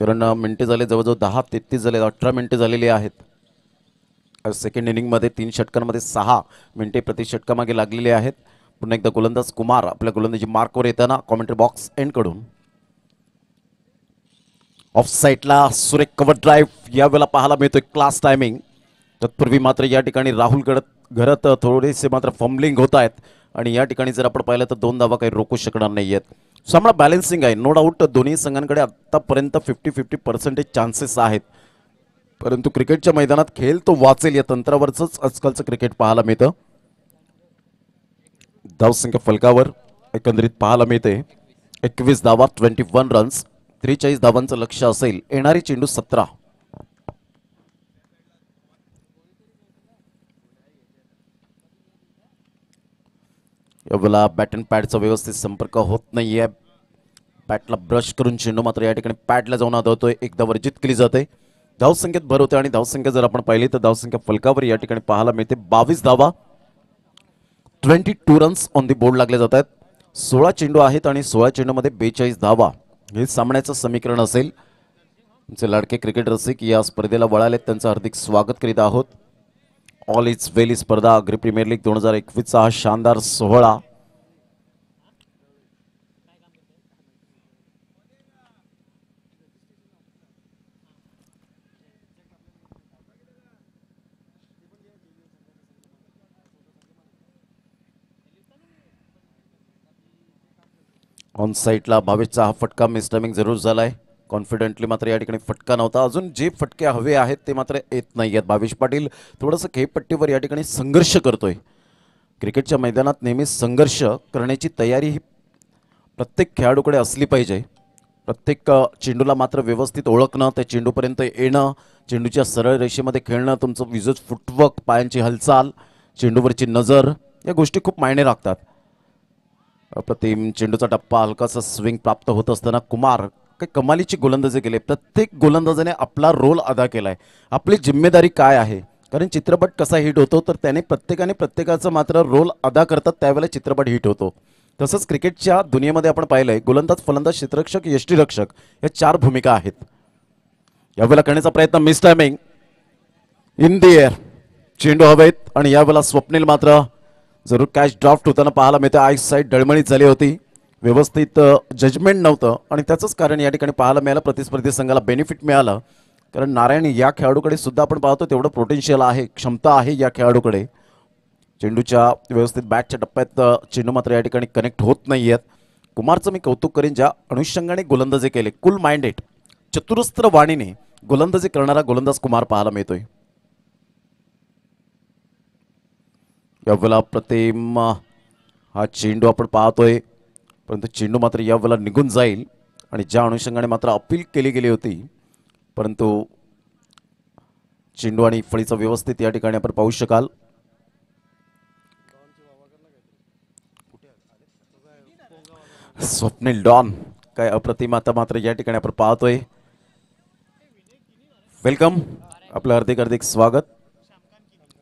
कारण मिनिटे झाले जवळजवळ 10:33 झाले, 18 मिनिटे झालेली आहेत. सेकंड इनिंगमध्ये 3 षटकांमध्ये 6 मिनिटे प्रति षटकामागे लागलेले आहेत. पुन्हा एकदा गोलंदाज कुमार आपल्या गोलंदाजी मार्कवर येताना कॉमेंट्री बॉक्स एंडकडून ऑफ साईडला सुरेख कव्हर ड्राईव्ह यावेळेला पाहायला मिळतोय. Class timing. तत्पूर्वी मात्र या ठिकाणी राहुल घरत थोडेसे मात्र फंबलिंग होत आहेत आणि या ठिकाणी जर आपण पाहिलं तर 2 धावा काही रोखू शकणार नाही आहेत. सामना बॅलन्सिंग आहे नो डाऊट. दोन्ही संघांकडे आतापर्यंत 50-50% चान्सेस आहेत, परंतु क्रिकेटच्या मैदानात खेळ तो वाचेल या तंत्रावरच आजकालचं क्रिकेट पाहायला मिळतं. धावसंख्या फलकावर एकंदरीत पाहायला मिळते 21 धावा 21 रन्स. 43 धावांचं लक्ष असेल. येणारी चेंडू 17. यावेळेला बॅट अँड पॅडचा व्यवस्थित संपर्क होत नाहीये. बॅटला ब्रश करून चेंडू मात्र या ठिकाणी पॅडला जाऊन आदळतोय. एकदा वर्जित केली जाते. धावसंख्येत भर होते आणि धावसंख्या जर आपण पाहिली तर धावसंख्या फलकावर या ठिकाणी पाहायला मिळते 22 धावा 22 रन्स ऑन दी बोर्ड लागले जात आहेत. 16 चेंडू आहेत आणि 16 चेंडूमध्ये 42 धावा हे सामन्याचं समीकरण असेल. तुमचे लाडके क्रिकेट रसिक या स्पर्धेला वळाले, त्यांचं हार्दिक स्वागत करीत आहोत. ऑल इज वेल ही स्पर्धा आग्री प्रीमियर लीग 2021 हा शानदार सोहळा ऑन साईडला 22चा हा फटका मिस टायमिंग जरूर झालाय. कॉन्फिडेंटली मात्र या ठिकाणी फटका नव्हता. अजून जे फटके हवे आहेत ते मात्र येत नाही आहेत. भावेश पाटील थोडंसं खेळपट्टीवर या ठिकाणी संघर्ष करतोय. क्रिकेटच्या मैदानात नेहमी संघर्ष करण्याची तयारी ही प्रत्येक खेळाडूकडे असली पाहिजे. प्रत्येक चेंडूला मात्र व्यवस्थित ओळखणं, त्या चेंडूपर्यंत येणं, चेंडूच्या सरळ रेषेमध्ये खेळणं, तुमचं विजत फुटवर्क, पायांची हालचाल, चेंडूवरची नजर या गोष्टी खूप मायने राखतात. अप्रतिम चेंडूचा टप्पा हलकासा स्विंग प्राप्त होत असताना कुमार काही कमालीची गोलंदाजी केली. प्रत्येक गोलंदाजाने आपला रोल अदा केलाय. आपली जिम्मेदारी काय आहे, कारण चित्रपट कसा हिट होतो तर त्याने प्रत्येकाने प्रत्येकाचा मात्र रोल अदा करतात त्यावेळेला चित्रपट हिट होतो. तसंच क्रिकेटच्या दुनियेमध्ये आपण पाहिलंय गोलंदाज, फलंदाज, क्षेत्ररक्षक, यष्टीरक्षक या 4 भूमिका आहेत. यावेळेला करण्याचा प्रयत्न miss timing in the air. चेंडू हवेत आणि यावेळेला स्वप्नील मात्र जरूर कॅच ड्राफ्ट होताना पाहायला मिळतं. आय साईड डळमळीत झाली होती, व्यवस्थित जजमेंट नव्हतं आणि त्याचंच कारण या ठिकाणी पाहायला मिळालं. प्रतिस्पर्धी संघाला बेनिफिट मिळालं, कारण नारायण या खेळाडूकडे सुद्धा आपण पाहतो तेवढं पोटेन्शियल आहे, क्षमता आहे या खेळाडूकडे. चेंडूच्या व्यवस्थित बॅटच्या टप्प्यात चेंडू मात्र या ठिकाणी कनेक्ट होत नाही आहेत. कुमारचं मी कौतुक करेन ज्या अनुषंगाने गोलंदाजी केले. कूल माइंडेड, चतुरस्त्र वाणीने गोलंदाजी करणारा गोलंदाज कुमार पाहायला मिळतोय. यावेळेला प्रतिम हा चेंडू आपण पाहतोय, परंतु चेंडू मात्र यावेळेला निघून जाईल आणि ज्या अनुषंगाने मात्र अपील केली गेली होती, परंतु चेंडू आणि फळीचा व्यवस्थित या ठिकाणी आपण पाहू शकाल. स्वप्नील डॉन काय अप्रतिम आता मात्र या ठिकाणी आपण पाहतोय. वेलकम, आपलं हार्दिक हार्दिक स्वागत.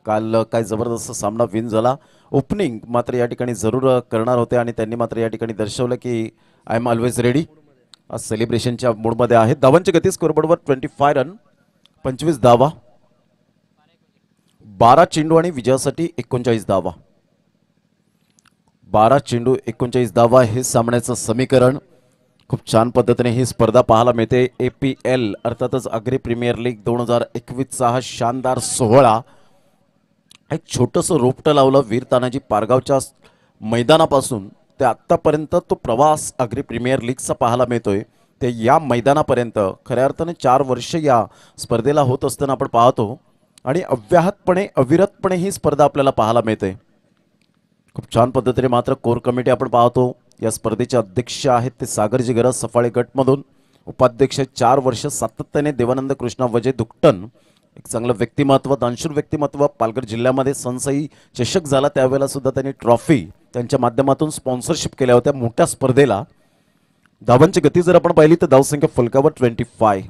काल काय जबरदस्त सामना विन झाला. ओपनिंग मात्र या ठिकाणी जरूर करणार होते आणि त्यांनी मात्र या ठिकाणी दर्शवलं की आय एम ऑलवेज रेडी. आज सेलिब्रेशनच्या मूडमध्ये आहेत. धावांची गती स्कोरबोर्डवर 25 रन 25 धावा, 12 चेंडू आणि विजयासाठी 39 धावा. 12 चेंडू 39 धावा हे सामन्याचं समीकरण. खूप छान पद्धतीने ही स्पर्धा पाहायला मिळते. APL अर्थातच आग्री प्रीमियर लीग 2021चा हा शानदार सोहळा. एक छोटंसं रोपटं लावलं वीर तानाजी पारगावच्या मैदानापासून ते आत्तापर्यंत तो प्रवास आग्री प्रीमियर लीगचा पाहायला मिळतोय. ते या मैदानापर्यंत खऱ्या अर्थाने 4 वर्ष या स्पर्धेला होत असताना आपण पाहतो आणि अव्याहतपणे अविरतपणे ही स्पर्धा आपल्याला पाहायला मिळते. खूप छान पद्धतीने मात्र कोर कमिटी आपण पाहतो. या स्पर्धेचे अध्यक्ष आहेत ते सागरजी गरज सफाळे गटमधून. उपाध्यक्ष 4 वर्ष सातत्याने देवानंद कृष्णा वजे दुकटन. एक चांगलं व्यक्तिमत्व, दानशूर व्यक्तिमत्व. पालघर जिल्ह्यामध्ये सनसाई चषक झाला त्यावेळेला सुद्धा त्यांनी ट्रॉफी त्यांच्या माध्यमातून स्पॉन्सरशिप केल्या होत्या मोठ्या स्पर्धेला. धावांची गती जर आपण पाहिली तर धावसंख्या फलकावर 25.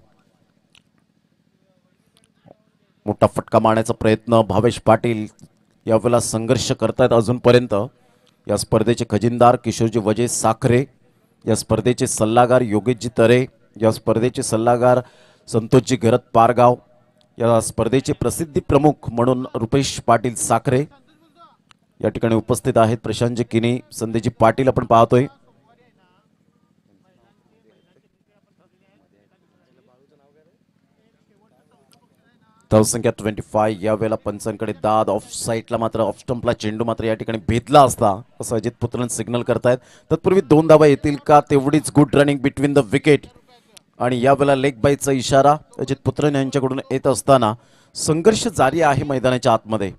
मोठा फटका मारण्याचा प्रयत्न भावेश पाटील यावेळेला संघर्ष करतायत अजूनपर्यंत. या स्पर्धेचे खजिनदार किशोरजी वजे साखरे, या स्पर्धेचे सल्लागार योगेशजी तरे, या स्पर्धेचे सल्लागार संतोषजी घरत पारगाव, या स्पर्धेचे प्रसिद्धी प्रमुख म्हणून रुपेश पाटील साखरे या ठिकाणी उपस्थित आहेत. प्रशांतजी किनी, संदेशजी पाटील आपण पाहतोय. धावसंख्या 25. यावेळेला पंचांकडे दाद. ऑफ साईडला मात्र ऑफ स्टंपला चेंडू मात्र या ठिकाणी भेदला असता असं अजित पुत्रन सिग्नल करतायत. तत्पूर्वी 2 धावा येतील का तेवढीच good running between the wicket. आणि यावेळेला लेग बाईचा इशारा अजित पुत्रन यांच्याकडून येत असताना संघर्ष जारी आहे मैदानाच्या आतमध्ये.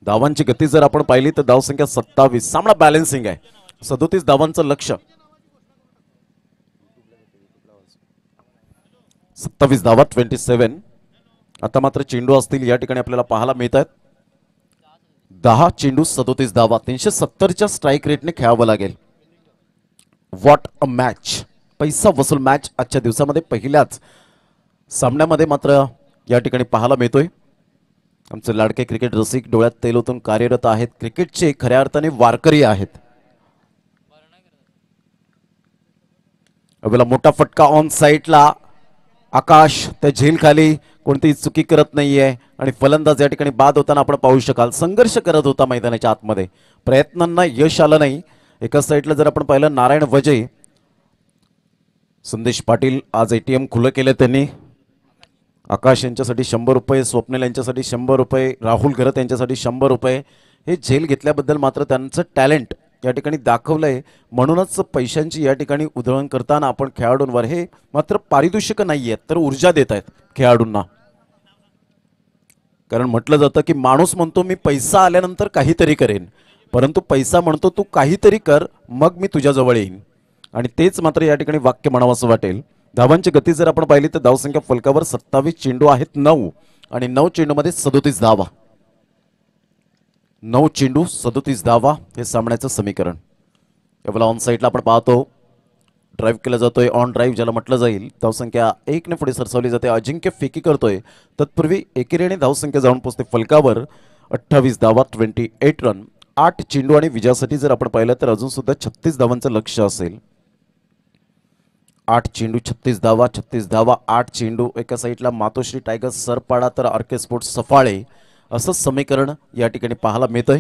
धावांची गती जर आपण पाहिली तर धावसंख्या 27. सामना बॅलन्सिंग आहे. 37 धावांचं लक्ष्य. 27 धावा 27. आता मात्र चेंडू असतील या ठिकाणी आपल्याला पाहायला मिळत आहेत. 10 चेंडू 37 धावा. 370च्या स्ट्राईक रेटने खेळावं लागेल. What a match. पैसा वसूल मॅच आजच्या दिवसामध्ये पहिल्याच सामन्यामध्ये मात्र या ठिकाणी पाहायला मिळतोय. आमचे लाडके क्रिकेट रसिक डोळ्यात तेल ओतून कार्यरत आहेत. क्रिकेटचे खऱ्या अर्थाने वारकरी आहेत. अवेला मोठा फटका ऑन साईडला. आकाश त्या झेल खाली कोणतीही चुकी करत नाहीये आणि फलंदाज या ठिकाणी बाद होताना आपण पाहू शकाल. संघर्ष करत होता मैदानाच्या आतमध्ये. प्रयत्नांना यश आलं नाही. एका साईडला जर आपण पाहिलं नारायण वजे, संदेश पाटील आज ATM खुलं केलं त्यांनी. आकाश यांच्यासाठी 100 रुपये, स्वप्नील यांच्यासाठी 100 रुपये, राहुल घरत यांच्यासाठी 100 रुपये. हे झेल घेतल्याबद्दल मात्र त्यांचं टॅलेंट या ठिकाणी दाखवलंय. म्हणूनच पैशांची या ठिकाणी उधळण करताना आपण खेळाडूंवर हे मात्र पारितोषिक नाही आहेत तर ऊर्जा देत आहेत खेळाडूंना. कारण म्हटलं जातं की माणूस म्हणतो मी पैसा आल्यानंतर काहीतरी करेन, परंतु पैसा म्हणतो तू काहीतरी कर मग मी तुझ्या जवळ येईन. आणि तेच मात्र या ठिकाणी वाक्य म्हणावं असं वाटेल. धावांची गती जर आपण पाहिली तर धावसंख्या फलकावर 27. चेंडू आहेत 9 आणि 9 चेंडूमध्ये 37 धावा. 9 चेंडू 37 धावा हे सामन्याचं समीकरण. यावेळेला ऑन साईडला आपण पाहतो ड्राईव्ह केला जातोय. ऑन ड्राईव्ह ज्याला म्हटलं जाईल. धावसंख्या 1 ने पुढे सरसावली जाते. अजिंक्य फेकी करतोय. तत्पूर्वी एकेरीने धावसंख्या जाऊन पोहोचते फलकावर. 28 धावा 28 रन. 8 चेंडू आणि विजयासाठी जर आपण पाहिलं तर अजून सुद्धा 36 धावांचं लक्ष असेल. 8 चेंडू 36 धावा. 36 धावा 8 चेंडू. एका साईडला मातोश्री टायगर्स सरपाडा तर RK स्पोर्ट्स सफाळे असं समीकरण या ठिकाणी पाहायला मिळतंय.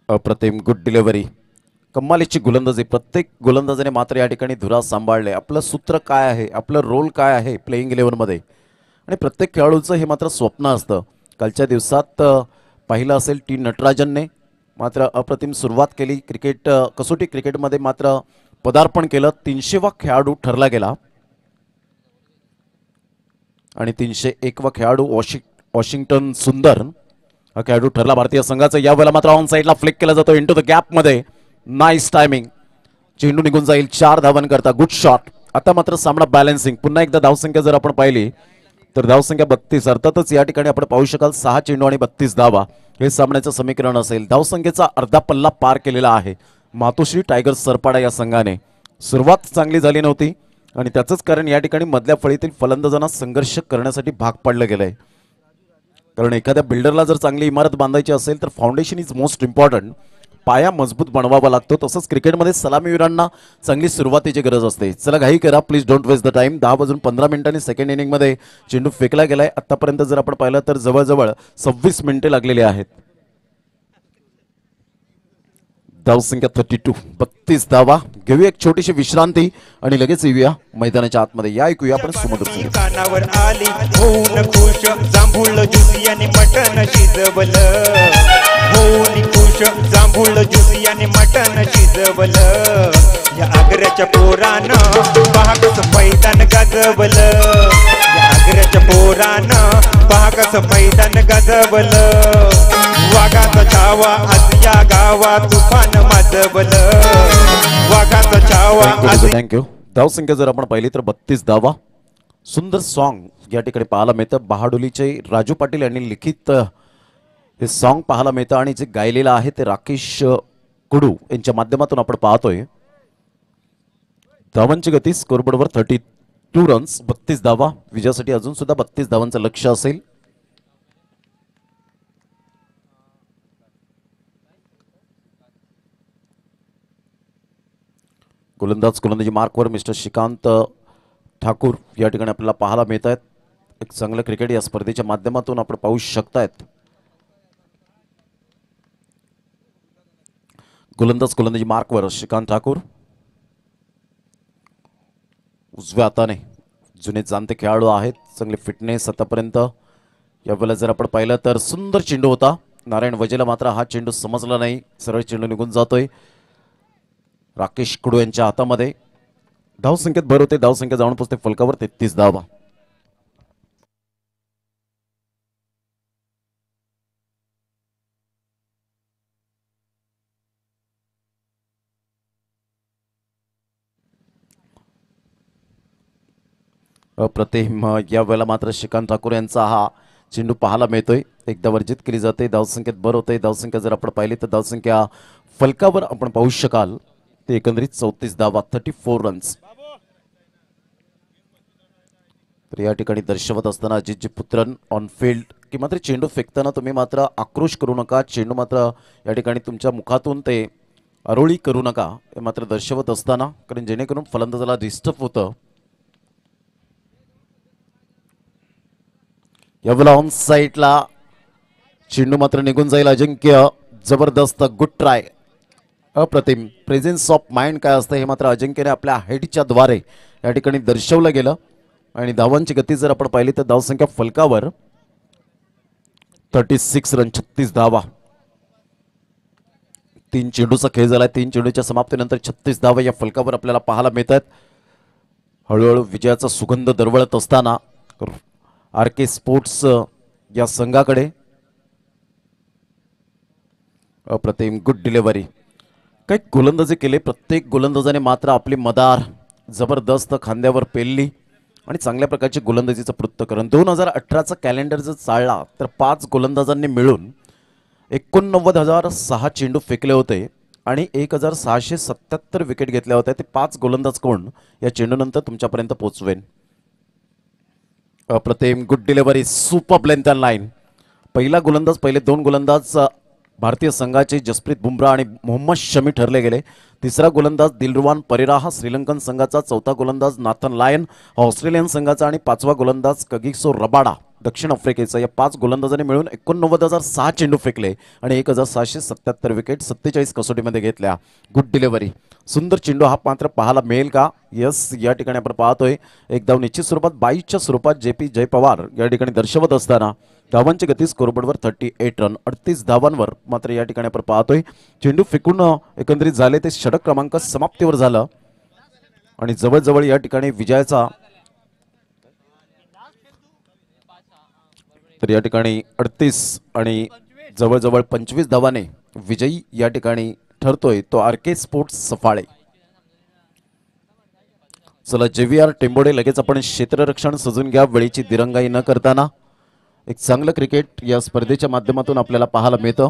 अप्रतिम गुड डिलिव्हरी. कमालीची गोलंदाजी. प्रत्येक गोलंदाजाने मात्र या ठिकाणी धुरा सांभाळले. आपलं सूत्र काय आहे, आपलं रोल काय आहे प्लेइंग 11मध्ये आणि प्रत्येक खेळाडूचं हे मात्र स्वप्न असतं. कालच्या दिवसात पाहिलं असेल टी नटराजनने मात्र अप्रतिम सुरुवात केली. क्रिकेट कसोटी क्रिकेटमध्ये मात्र पदार्पण केलं. 300वा खेळाडू ठरला गेला आणि 301वा खेळाडू वॉशिंग्टन सुंदर हा खेळाडू ठरला भारतीय संघाचा. यावेळेला मात्र ऑन साईडला फ्लिक केला जातो इंटू द गॅप मध्ये. Nice timing. चेंडू निघून जाईल 4 धावांकरता. Good shot. आता मात्र सामना बॅलन्सिंग. पुन्हा एकदा धावसंख्या जर आपण पाहिली तर धावसंख्या 32. अर्थातच या ठिकाणी आपण पाहू शकाल 6 चेंडू आणि 32 धावा हे सामन्याचं समीकरण असेल. धावसंख्येचा अर्धा पल्ला पार केलेला आहे मातोश्री टायगर्स सरपाडा या संघाने. सुरुवात चांगली झाली नव्हती आणि त्याचंच कारण या ठिकाणी मधल्या फळीतील फलंदाजांना संघर्ष करण्यासाठी भाग पाडलं गेलंय. कारण एखाद्या बिल्डरला जर चांगली इमारत बांधायची असेल तर फाउंडेशन इज मोस्ट इम्पॉर्टंट. पाया मजबूत बनवावा लागतो. तसंच क्रिकेटमध्ये सलामीवीरांना चांगली सुरुवातीची गरज असते. चला घाई करा, please don't waste the time. 10:15 second इनिंगमध्ये चेंडू फेकला गेलाय. आतापर्यंत जर आपण पाहिलं तर जवळजवळ 26 मिनिटे लागलेली आहेत. धावसंख्या 32, 32 धावा. घेऊया एक छोटीशी विश्रांती आणि लगेच येऊया मैदानाच्या आतमध्ये. या ऐकूया आपण सुमधुर संगीत. कानावर आली होऊन खुश जांभूळ ज्यूस आणि मटण शिजवलं. होऊन खुश जांभूळ ज्यूस आणि मटण शिजवलं. या आग्र्याच्या पोरानं पहा कसं मैदान गाजवलं. या आग्र्याच्या पोरानं पहा कसं मैदान गाजवलं. वाघाचा छावा आज या गावात तुफान माजवलं. वाघाचा छावा आज थँक्यू. धावसंख्या जर आपण पाहिली तर 32 धावा. सुंदर सॉन्ग या ठिकाणी पाहायला मिळतं. बहाडोलीचे राजू पाटील यांनी लिखित हे सॉन्ग पाहायला मिळतं आणि जे गायलेलं आहे ते राकेश कुडू यांच्या माध्यमातून आपण पाहतोय. धावांची गती स्कोरबोर्डवर 32 रन्स, 32 धावा. विजयासाठी अजून सुद्धा 32 धावांचं लक्ष असेल. गोलंदाजी मार्कवर मिस्टर श्रीकांत ठाकूर या ठिकाणी आपल्याला पाहायला मिळत आहेत. एक चांगलं क्रिकेट या स्पर्धेच्या माध्यमातून आपण पाहू शकतायत. गोलंदाजी मार्कवर श्रीकांत ठाकूर. उजव्या हाताने जुने जाणते खेळाडू आहेत. चांगले फिटनेस आतापर्यंत. यावेळेला जर आपण पाहिलं तर सुंदर चेंडू होता. नारायण वजेला मात्र हा चेंडू समजला नाही. सरळ चेंडू निघून जातोय राकेश कुडू यांच्या हातामध्ये. धावसंख्येत भर होते. धावसंख्या जाऊन पोचते फलकावर 33 धावा. अप्रतिम. या वेळेला मात्र श्रीकांत ठाकूर यांचा हा चेंडू पाहायला मिळतोय. एकदा वर्जित केली जाते. धावसंख्येत भर होते. धावसंख्या जर आपण पाहिली तर धावसंख्या फलकावर आपण पाहू शकाल ते एकंदरीत 34 धावा, 34 रन्स. तर या ठिकाणी दर्शवत असताना अजितजी पुत्रन ऑन फील्ड की मात्र चेंडू फेकताना तुम्ही मात्र आक्रोश करू नका. चेंडू मात्र या ठिकाणी तुमच्या मुखातून ते अरोळी करू नका हे मात्र दर्शवत असताना, कारण जेणेकरून फलंदाजाला डिस्टर्ब होतं. यावेळेला ऑन साईडला चेंडू मात्र निघून जाईल. अजिंक्य जबरदस्त, गुड ट्राय. अप्रतिम. प्रेझेन्स ऑफ माइंड काय असतं हे मात्र अजिंक्यने आपल्या हाईटच्या द्वारे या ठिकाणी दर्शवलं गेलं. आणि धावांची गती जर आपण पाहिली तर धावसंख्या फलकावर 36 रन, 36 धावा. 3 चेंडूचा खेळ झालाय. 3 चेंडूच्या समाप्तीनंतर 36 धावा या फलकावर आपल्याला पाहायला मिळतात. हळूहळू विजयाचा सुगंध दरवळत असताना RK स्पोर्ट्स या संघाकडे. अप्रतिम, गुड डिलिव्हरी. काही गोलंदाजी केले. प्रत्येक गोलंदाजाने मात्र आपली मदार जबरदस्त खांद्यावर पेलली आणि चांगल्या प्रकारची गोलंदाजीचं पृथक्करण. 2018चा कॅलेंडर जर चालला तर 5 गोलंदाजांनी मिळून 89,006 चेंडू फेकले होते आणि 1,677 विकेट घेतल्या होत्या. ते 5 गोलंदाज कोण या चेंडूनंतर तुमच्यापर्यंत पोहोचवेन. अप्रतिम, good delivery, super length and line. पहिला गोलंदाज, पहिले 2 गोलंदाज भारतीय संघाचे जसप्रीत बुमराह आणि मोहम्मद शमी ठरले गेले. तिसरा गोलंदाज दिलरुवान परेरा हा श्रीलंकन संघाचा. चौथा गोलंदाज नाथन लायन हा ऑस्ट्रेलियन संघाचा आणि 5वा गोलंदाज कगिसो रबाडा दक्षिण आफ्रिकेचा. या 5 गोलंदाजांनी मिळून 89,006 चेंडू फेकले आणि 1,677 विकेट 47 कसोटीमध्ये घेतल्या. गुड डिलिव्हरी, सुंदर चेंडू. हा मात्र पाहायला मिळेल का? यस, या ठिकाणी आपण पाहतोय एक धाव निश्चित स्वरूपात 22च्या स्वरूपात JP जयपवार या ठिकाणी दर्शवत असताना. धावांची गती स्कोरबोर्डवर 38 रन, 38 धावांवर मात्र या ठिकाणी आपण पाहतोय चेंडू फेकून एकंदरीत झाले ते षटक क्रमांक समाप्तीवर झालं आणि जवळजवळ या ठिकाणी विजयाचा, तर या ठिकाणी 38 आणि जवळजवळ 25 धावाने विजयी या ठिकाणी ठरतोय तो RK स्पोर्ट्स सफाळे. चला JVR टेंबोडे, लगेच आपण क्षेत्ररक्षण सजून घ्या. वेळीची दिरंगाई न करताना एक चांगलं क्रिकेट या स्पर्धेच्या माध्यमातून आपल्याला पाहायला मिळतं.